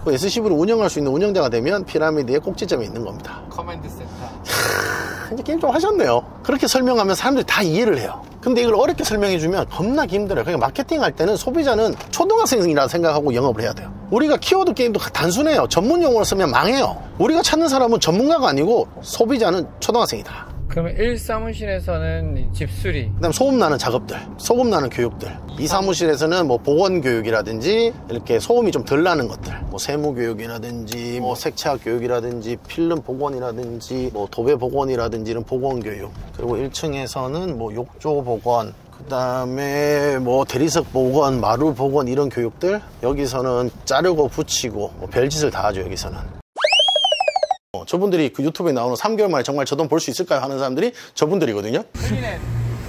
그 SCV를 운영할 수 있는 운영자가 되면 피라미드의 꼭지점에 있는 겁니다. 커맨드 센터. 이제 게임 좀 하셨네요. 그렇게 설명하면 사람들이 다 이해를 해요. 근데 이걸 어렵게 설명해주면 겁나게 힘들어요. 그러니까 마케팅 할 때는 소비자는 초등학생이라 생각하고 영업을 해야 돼요. 우리가 키워드 게임도 단순해요. 전문 용어를 쓰면 망해요. 우리가 찾는 사람은 전문가가 아니고 소비자는 초등학생이다. 그러면 1사무실에서는 집수리, 그다음 소음 나는 작업들, 소금 나는 교육들. 2사무실에서는 뭐 보건 교육이라든지 이렇게 소음이 좀 덜 나는 것들, 뭐 세무 교육이라든지 뭐 색채학 교육이라든지 필름 복원이라든지 뭐 도배 복원이라든지 이런 복원 교육. 그리고 1층에서는 뭐 욕조 복원, 그다음에 뭐 대리석 복원, 마루 복원 이런 교육들. 여기서는 자르고 붙이고 뭐 별짓을 다 하죠. 여기서는. 저분들이 그 유튜브에 나오는 3개월 만에 정말 저 돈 벌 수 있을까요? 하는 사람들이 저분들이거든요. 클리넷,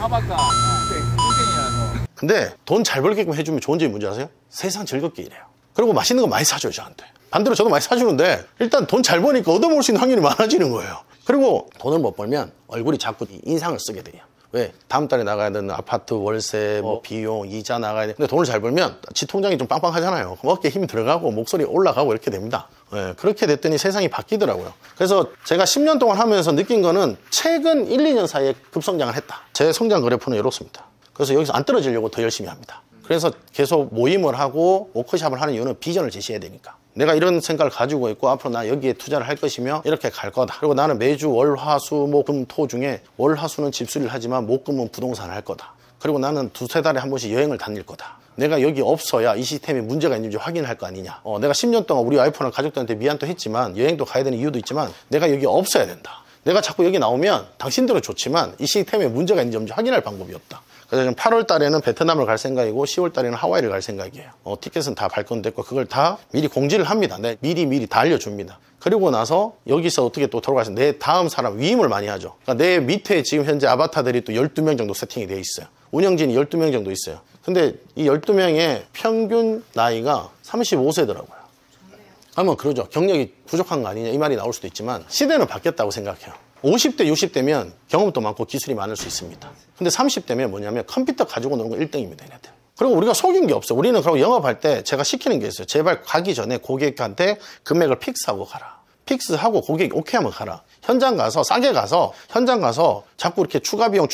아바카, 인생이라서. 근데 돈 잘 벌게끔 해주면 좋은 점이 뭔지 아세요? 세상 즐겁게 일해요. 그리고 맛있는 거 많이 사줘요, 저한테. 반대로 저도 많이 사주는데 일단 돈 잘 버니까 얻어먹을 수 있는 확률이 많아지는 거예요. 그리고 돈을 못 벌면 얼굴이 자꾸 인상을 쓰게 돼요. 왜? 다음 달에 나가야 되는 아파트 월세, 뭐 비용, 이자 나가야 돼. 근데 돈을 잘 벌면 지 통장이 좀 빵빵하잖아요. 그럼 어깨에 힘이 들어가고 목소리 올라가고 이렇게 됩니다. 네, 그렇게 됐더니 세상이 바뀌더라고요. 그래서 제가 10년 동안 하면서 느낀 거는 최근 1, 2년 사이에 급성장을 했다. 제 성장 그래프는 이렇습니다. 그래서 여기서 안 떨어지려고 더 열심히 합니다. 그래서 계속 모임을 하고 워크숍을 하는 이유는 비전을 제시해야 되니까. 내가 이런 생각을 가지고 있고 앞으로 나 여기에 투자를 할 것이며 이렇게 갈 거다. 그리고 나는 매주 월, 화, 수, 목, 금, 토 중에 월, 화, 수는 집수리를 하지만 목, 금은 부동산을 할 거다. 그리고 나는 2-3달에 한 번씩 여행을 다닐 거다. 내가 여기 없어야 이 시스템에 문제가 있는지 확인할 거 아니냐. 내가 10년 동안 우리 와이프나 가족들한테 미안도 했지만 여행도 가야 되는 이유도 있지만 내가 여기 없어야 된다. 내가 자꾸 여기 나오면 당신들은 좋지만 이 시스템에 문제가 있는지 없는지 확인할 방법이 없다. 그래서 8월 달에는 베트남을 갈 생각이고 10월 달에는 하와이를 갈 생각이에요. 티켓은 다 발권됐고 그걸 다 미리 공지를 합니다. 네, 미리 다 알려줍니다. 그리고 나서 여기서 어떻게 또 돌아가서 내 다음 사람 위임을 많이 하죠. 그러니까 내 밑에 지금 현재 아바타들이 또 12명 정도 세팅이 되어 있어요. 운영진이 12명 정도 있어요. 근데 이 12명의 평균 나이가 35세더라고요. 하면 그러죠. 경력이 부족한 거 아니냐 이 말이 나올 수도 있지만 시대는 바뀌었다고 생각해요. 50대, 60대면 경험도 많고 기술이 많을 수 있습니다. 근데 30대면 뭐냐면 컴퓨터 가지고 노는 거 1등입니다, 얘네들. 그리고 우리가 속인 게 없어요. 우리는 그리고 영업할 때 제가 시키는 게 있어요. 제발 가기 전에 고객한테 금액을 픽스하고 가라. 픽스하고 고객이 오케이 하면 가라. 현장 가서 싸게 가서 현장 가서 자꾸 이렇게 추가 비용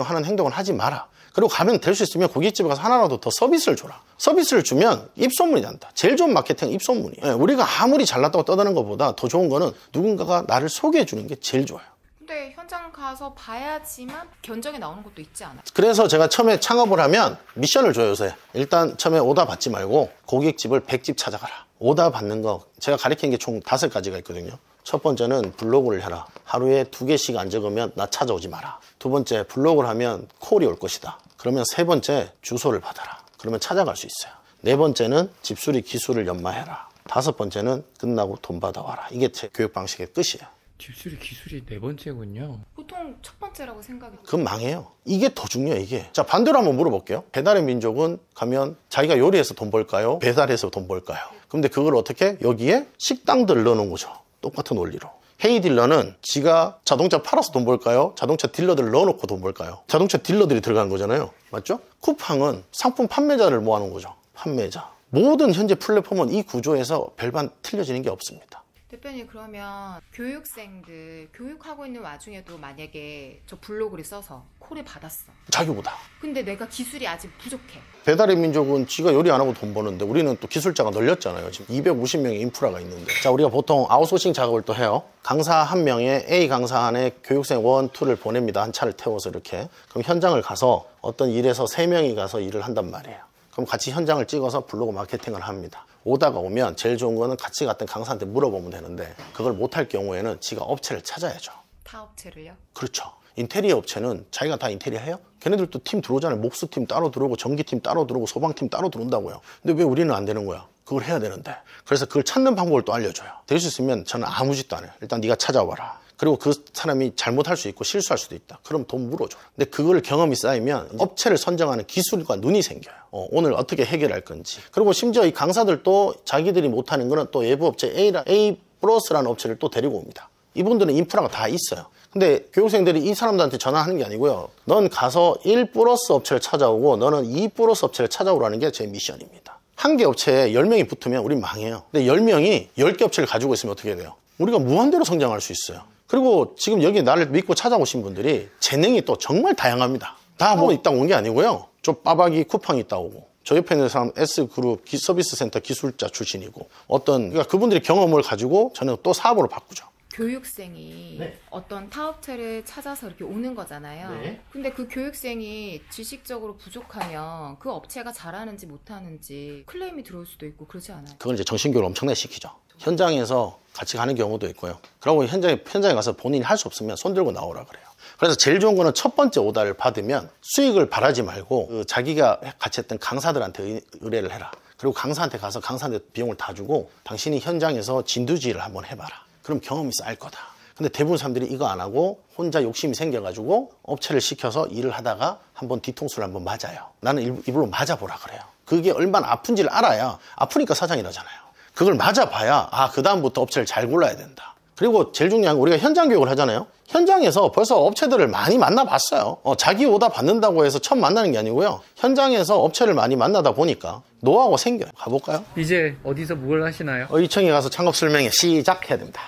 하는 행동을 하지 마라. 그리고 가면 될 수 있으면 고깃집에 가서 하나라도 더 서비스를 줘라. 서비스를 주면 입소문이 난다. 제일 좋은 마케팅은 입소문이에요. 네, 우리가 아무리 잘났다고 떠드는 것보다 더 좋은 거는 누군가가 나를 소개해 주는 게 제일 좋아요. 근데 현장 가서 봐야지만 견적에 나오는 것도 있지 않아요? 그래서 제가 처음에 창업을 하면 미션을 줘요, 요새. 일단 처음에 오다 받지 말고 고깃집을 100집 찾아가라. 오다 받는 거 제가 가르치는 게 총 5가지가 있거든요. 첫 번째는 블로그를 해라. 하루에 2개씩 안 적으면 나 찾아오지 마라. 두 번째, 블로그를 하면 콜이 올 것이다. 그러면 세 번째, 주소를 받아라. 그러면 찾아갈 수 있어요. 네 번째는 집수리 기술을 연마해라. 5번째는 끝나고 돈 받아와라. 이게 제 교육 방식의 끝이에요. 집수리 기술이 4번째군요. 보통 첫 번째라고 생각이 그건 망해요. 이게 더 중요해요, 이게. 자, 반대로 한번 물어볼게요. 배달의 민족은 가면 자기가 요리해서 돈 벌까요? 배달해서 돈 벌까요? 근데 그걸 어떻게? 여기에 식당들을 넣어놓은 거죠. 똑같은 원리로. 헤이딜러는 지가 자동차 팔아서 돈 벌까요? 자동차 딜러들을 넣어놓고 돈 벌까요? 자동차 딜러들이 들어가는 거잖아요. 맞죠? 쿠팡은 상품 판매자를 모아놓은 거죠. 판매자. 모든 현재 플랫폼은 이 구조에서 별반 틀려지는 게 없습니다. 대표님, 그러면 교육생들 교육하고 있는 와중에도 만약에 저 블로그를 써서 콜을 받았어. 자기보다. 근데 내가 기술이 아직 부족해. 배달의 민족은 지가 요리 안 하고 돈 버는데 우리는 또 기술자가 늘렸잖아요. 지금 250명의 인프라가 있는데. 자, 우리가 보통 아웃소싱 작업을 또 해요. 강사 한 명에 A 강사 안에 교육생 1, 2를 보냅니다. 한 차를 태워서 이렇게. 그럼 현장을 가서 어떤 일에서 3명이 가서 일을 한단 말이에요. 그럼 같이 현장을 찍어서 블로그 마케팅을 합니다. 오다가 오면 제일 좋은 거는 같이 갔던 강사한테 물어보면 되는데 그걸 못할 경우에는 지가 업체를 찾아야죠. 타 업체를요? 그렇죠. 인테리어 업체는 자기가 다 인테리어 해요? 걔네들도 팀 들어오잖아요. 목수팀 따로 들어오고 전기팀 따로 들어오고 소방팀 따로 들어온다고요. 근데 왜 우리는 안 되는 거야? 그걸 해야 되는데. 그래서 그걸 찾는 방법을 또 알려줘요. 될 수 있으면 저는 아무 짓도 안 해요. 일단 네가 찾아와라. 그리고 그 사람이 잘못할 수 있고 실수할 수도 있다. 그럼 돈 물어줘. 근데 그걸 경험이 쌓이면 업체를 선정하는 기술과 눈이 생겨요. 오늘 어떻게 해결할 건지. 그리고 심지어 이 강사들도 자기들이 못하는 거는 또 외부 업체 A 플러스라는 업체를 또 데리고 옵니다. 이분들은 인프라가 다 있어요. 근데 교육생들이 이 사람들한테 전화하는 게 아니고요. 넌 가서 1 플러스 업체를 찾아오고 너는 2 플러스 업체를 찾아오라는 게 제 미션입니다. 한 개 업체에 10명이 붙으면 우린 망해요. 근데 10명이 10개 업체를 가지고 있으면 어떻게 돼요? 우리가 무한대로 성장할 수 있어요. 그리고 지금 여기 나를 믿고 찾아오신 분들이 재능이 또 정말 다양합니다. 다 뭐 있다 온 게 아니고요. 저 빠박이 쿠팡이 있다 오고 저 옆에 있는 사람 S그룹 서비스 센터 기술자 출신이고 그러니까 그분들의 경험을 가지고 저는 또 사업으로 바꾸죠. 교육생이 네. 어떤 타업체를 찾아서 이렇게 오는 거잖아요. 네. 근데 그 교육생이 지식적으로 부족하면 그 업체가 잘하는지 못하는지 클레임이 들어올 수도 있고 그러지 않아요? 그건 이제 정신교육을 엄청나게 시키죠. 현장에서 같이 가는 경우도 있고요. 그리고 현장에 가서 본인이 할 수 없으면 손 들고 나오라 그래요. 그래서 제일 좋은 거는 첫 번째 오다를 받으면 수익을 바라지 말고 그 자기가 같이 했던 강사들한테 의뢰를 해라. 그리고 강사한테 가서 강사한테 비용을 다 주고 당신이 현장에서 진두지휘를 한번 해봐라. 그럼 경험이 쌓일 거다. 근데 대부분 사람들이 이거 안 하고 혼자 욕심이 생겨가지고 업체를 시켜서 일을 하다가 한번 뒤통수를 한번 맞아요. 나는 이불로 맞아보라 그래요. 그게 얼마나 아픈지를 알아야, 아프니까 사장이라잖아요. 그걸 맞아봐야 그 다음부터 업체를 잘 골라야 된다. 그리고 제일 중요한 건 우리가 현장 교육을 하잖아요. 현장에서 벌써 업체들을 많이 만나봤어요. 자기 오다 받는다고 해서 처음 만나는 게 아니고요. 현장에서 업체를 많이 만나다 보니까 노하우가 생겨요. 가볼까요? 이제 어디서 뭘 하시나요? 의청에 가서 창업 설명회 시작해야 됩니다.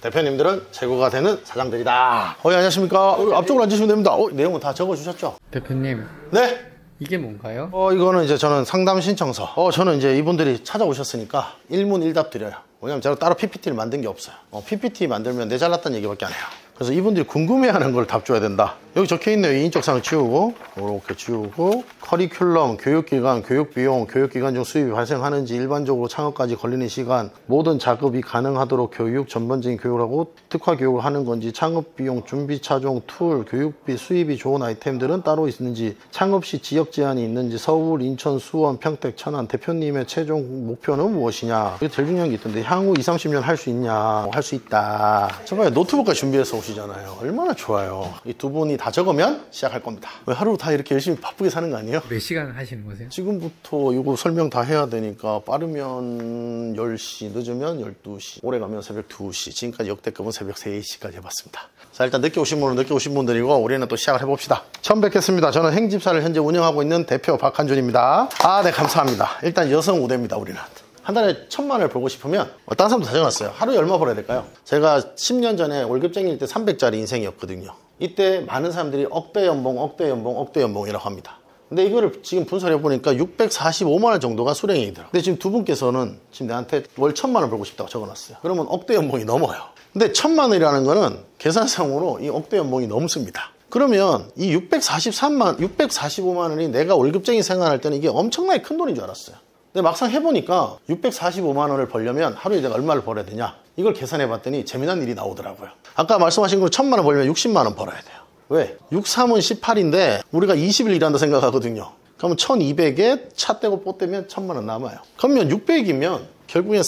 대표님들은 최고가 되는 사장들이다. 안녕하십니까? 앞쪽으로 앉으시면 됩니다. 내용은 다 적어주셨죠? 대표님, 네. 이게 뭔가요? 이거는 이제 저는 상담 신청서. 저는 이제 이분들이 찾아오셨으니까 일문일답 드려요. 왜냐면 제가 따로 PPT를 만든 게 없어요. PPT 만들면 내 잘났다는 얘기밖에 안 해요. 그래서 이분들이 궁금해하는 걸 답 줘야 된다. 여기 적혀있네요. 인적 사항 지우고, 이렇게 지우고, 커리큘럼, 교육기간, 교육비용, 교육기간 중 수입이 발생하는지, 일반적으로 창업까지 걸리는 시간, 모든 작업이 가능하도록 교육, 전반적인 교육을 하고 특화 교육을 하는 건지, 창업비용, 준비 차종, 툴, 교육비, 수입이 좋은 아이템들은 따로 있는지, 창업 시 지역 제한이 있는지, 서울, 인천, 수원, 평택, 천안, 대표님의 최종 목표는 무엇이냐. 이게 제일 중요한 게 있던데, 향후 20, 30년 할 수 있냐. 할 수 있다. 저번에 노트북까지 준비해서 오시잖아요. 얼마나 좋아요. 이 두 분이 다 적으면 시작할 겁니다. 왜 하루 다 이렇게 열심히 바쁘게 사는 거 아니에요? 몇 시간 하시는 거세요? 지금부터 이거 설명 다 해야 되니까 빠르면 10시, 늦으면 12시, 오래 가면 새벽 2시, 지금까지 역대급은 새벽 3시까지 해봤습니다. 자, 일단 늦게 오신 분은 늦게 오신 분들이고 우리는 또 시작을 해봅시다. 처음 뵙겠습니다. 저는 행집사를 현재 운영하고 있는 대표 박한준입니다. 네, 감사합니다. 일단 여성 우대입니다, 우리는. 한 달에 1,000만 원을 벌고 싶으면 다른 사람도 다 적어놨어요. 하루에 얼마 벌어야 될까요? 제가 10년 전에 월급쟁이일 때 300짜리 인생이었거든요. 이때 많은 사람들이 억대 연봉, 억대 연봉, 억대 연봉이라고 합니다. 근데 이거를 지금 분석해보니까 645만 원 정도가 수령액이더라고요. 근데 지금 두 분께서는 지금 나한테 월 1,000만 원 벌고 싶다고 적어놨어요. 그러면 억대 연봉이 넘어요. 근데 1,000만 원이라는 거는 계산상으로 이 억대 연봉이 넘습니다. 그러면 이 645만 원이 내가 월급쟁이 생활할 때는 이게 엄청나게 큰 돈인 줄 알았어요. 근데 막상 해보니까 645만 원을 벌려면 하루에 내가 얼마를 벌어야 되냐, 이걸 계산해봤더니 재미난 일이 나오더라고요. 아까 말씀하신 거 1,000만 원 벌려면 60만 원 벌어야 돼요. 왜? 6, 3은 18인데 우리가 20일 일한다 생각하거든요. 그러면 1200에 차 떼고 뽀 떼면 1,000만 원 남아요. 그러면 600이면 결국엔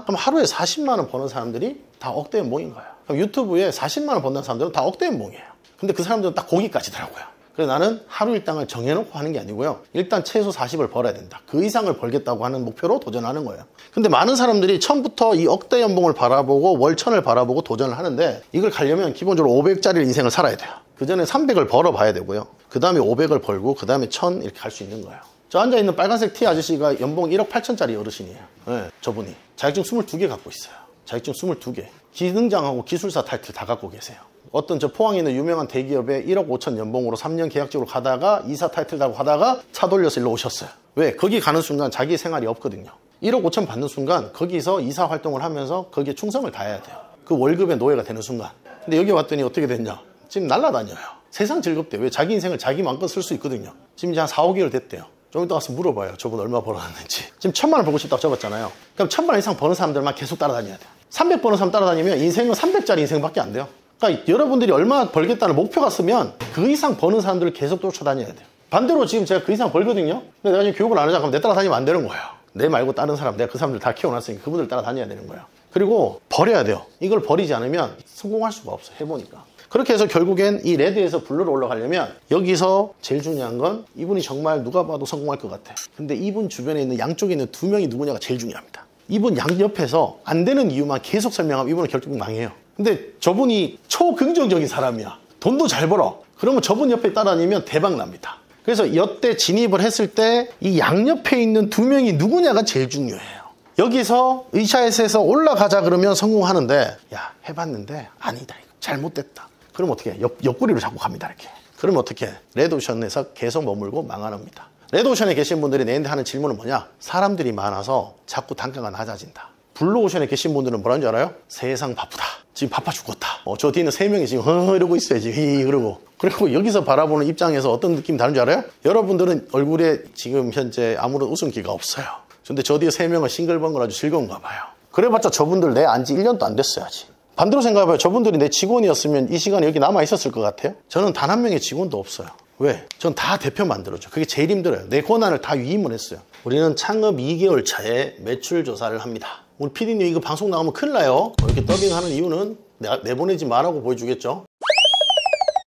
그럼 하루에 40만 원 버는 사람들이 다 억대 연봉인 거예요. 그럼 유튜브에 40만 원 버는 사람들은 다 억대 연봉이에요. 근데 그 사람들은 딱 거기까지더라고요. 그래서 나는 하루 일당을 정해놓고 하는 게 아니고요. 일단 최소 40을 벌어야 된다. 그 이상을 벌겠다고 하는 목표로 도전하는 거예요. 근데 많은 사람들이 처음부터 이 억대 연봉을 바라보고 월 1,000을 바라보고 도전을 하는데, 이걸 가려면 기본적으로 500짜리 인생을 살아야 돼요. 그 전에 300을 벌어봐야 되고요. 그 다음에 500을 벌고 그 다음에 1,000 이렇게 갈 수 있는 거예요. 저 앉아있는 빨간색 티 아저씨가 연봉 1억 8천짜리 어르신이에요. 네, 저분이 자격증 22개 갖고 있어요. 자격증 22개. 기능장하고 기술사 타이틀 다 갖고 계세요. 어떤 저 포항에 있는 유명한 대기업에 1억 5천 연봉으로 3년 계약직으로 가다가 이사 타이틀 달고 가다가 차 돌려서 일로 오셨어요. 왜? 거기 가는 순간 자기 생활이 없거든요. 1억 5천 받는 순간 거기서 이사 활동을 하면서 거기에 충성을 다해야 돼요. 그 월급의 노예가 되는 순간. 근데 여기 왔더니 어떻게 됐냐? 지금 날아다녀요. 세상 즐겁대. 왜? 자기 인생을 자기 마음껏 쓸 수 있거든요. 지금 이제 한 4, 5개월 됐대요. 좀 이따 가서 물어봐요. 저분 얼마 벌었는지. 지금 1,000만 원 벌고 싶다고 적었잖아요. 그럼 1,000만 원 이상 버는 사람들만 계속 따라다녀야 돼요. 300 버는 사람 따라다니면 인생은 300짜리 인생밖에 안 돼요. 그러니까 여러분들이 얼마 벌겠다는 목표가 있으면 그 이상 버는 사람들을 계속 쫓아다녀야 돼요. 반대로 지금 제가 그 이상 벌거든요. 근데 내가 지금 교육을 안 하자 그러면 내 따라다니면 안 되는 거예요. 내 말고 다른 사람, 내가 그 사람들 다 키워놨으니까 그분들 따라다녀야 되는 거예요. 그리고 버려야 돼요. 이걸 버리지 않으면 성공할 수가 없어요. 해보니까. 그렇게 해서 결국엔 이 레드에서 블루로 올라가려면 여기서 제일 중요한 건 이분이 정말 누가 봐도 성공할 것 같아. 근데 이분 주변에 있는 양쪽에 있는 두 명이 누구냐가 제일 중요합니다. 이분 양옆에서 안 되는 이유만 계속 설명하면 이분은 결국 망해요. 근데 저분이 초긍정적인 사람이야. 돈도 잘 벌어. 그러면 저분 옆에 따라다니면 대박 납니다. 그래서 여태 진입을 했을 때 이 양옆에 있는 두 명이 누구냐가 제일 중요해요. 여기서 의샤에서 올라가자 그러면 성공하는데, 야, 해봤는데 아니다, 이거 잘못됐다. 그럼 어떻게 해? 옆구리로 자꾸 갑니다, 이렇게. 그러면 어떻게 해? 레드오션에서 계속 머물고 망하랍니다. 레드오션에 계신 분들이 내한테 하는 질문은 뭐냐? 사람들이 많아서 자꾸 단가가 낮아진다. 블루오션에 계신 분들은 뭐라는 줄 알아요? 세상 바쁘다. 지금 바빠 죽겠다. 저 뒤에는 3명이 지금 이러고 있어요. 지금 그러고. 그리고 여기서 바라보는 입장에서 어떤 느낌이 다른 줄 알아요? 여러분들은 얼굴에 지금 현재 아무런 웃음기가 없어요. 근데 저 뒤에 3명은 싱글벙글 아주 즐거운가 봐요. 그래봤자 저분들 내 안지 1년도 안 됐어요, 아직. 반대로 생각해봐요. 저분들이 내 직원이었으면 이 시간에 여기 남아 있었을 것 같아요? 저는 단 한 명의 직원도 없어요. 왜? 전 다 대표 만들었죠. 그게 제일 힘들어요. 내 권한을 다 위임을 했어요. 우리는 창업 2개월 차에 매출 조사를 합니다. 우리 PD님 이거 방송 나가면 큰일 나요. 이렇게 더빙하는 이유는 내보내지 말라고 보여주겠죠.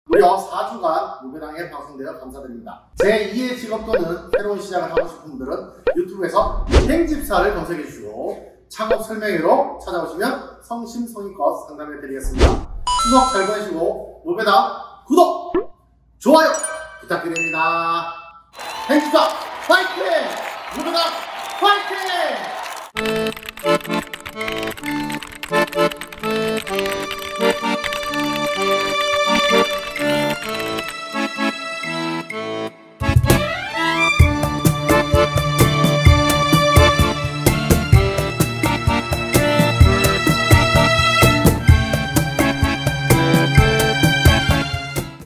무려 4주간 무배당에 방송되어 감사드립니다. 제2의 직업 또는 새로운 시작을 하고 싶은 분들은 유튜브에서 행집사를 검색해주시고 창업 설명회로 찾아오시면 성심성의껏 상담해드리겠습니다. 추석 잘 보내시고 무배당 구독! 좋아요 부탁드립니다. 행집사 파이팅! 무배당 파이팅!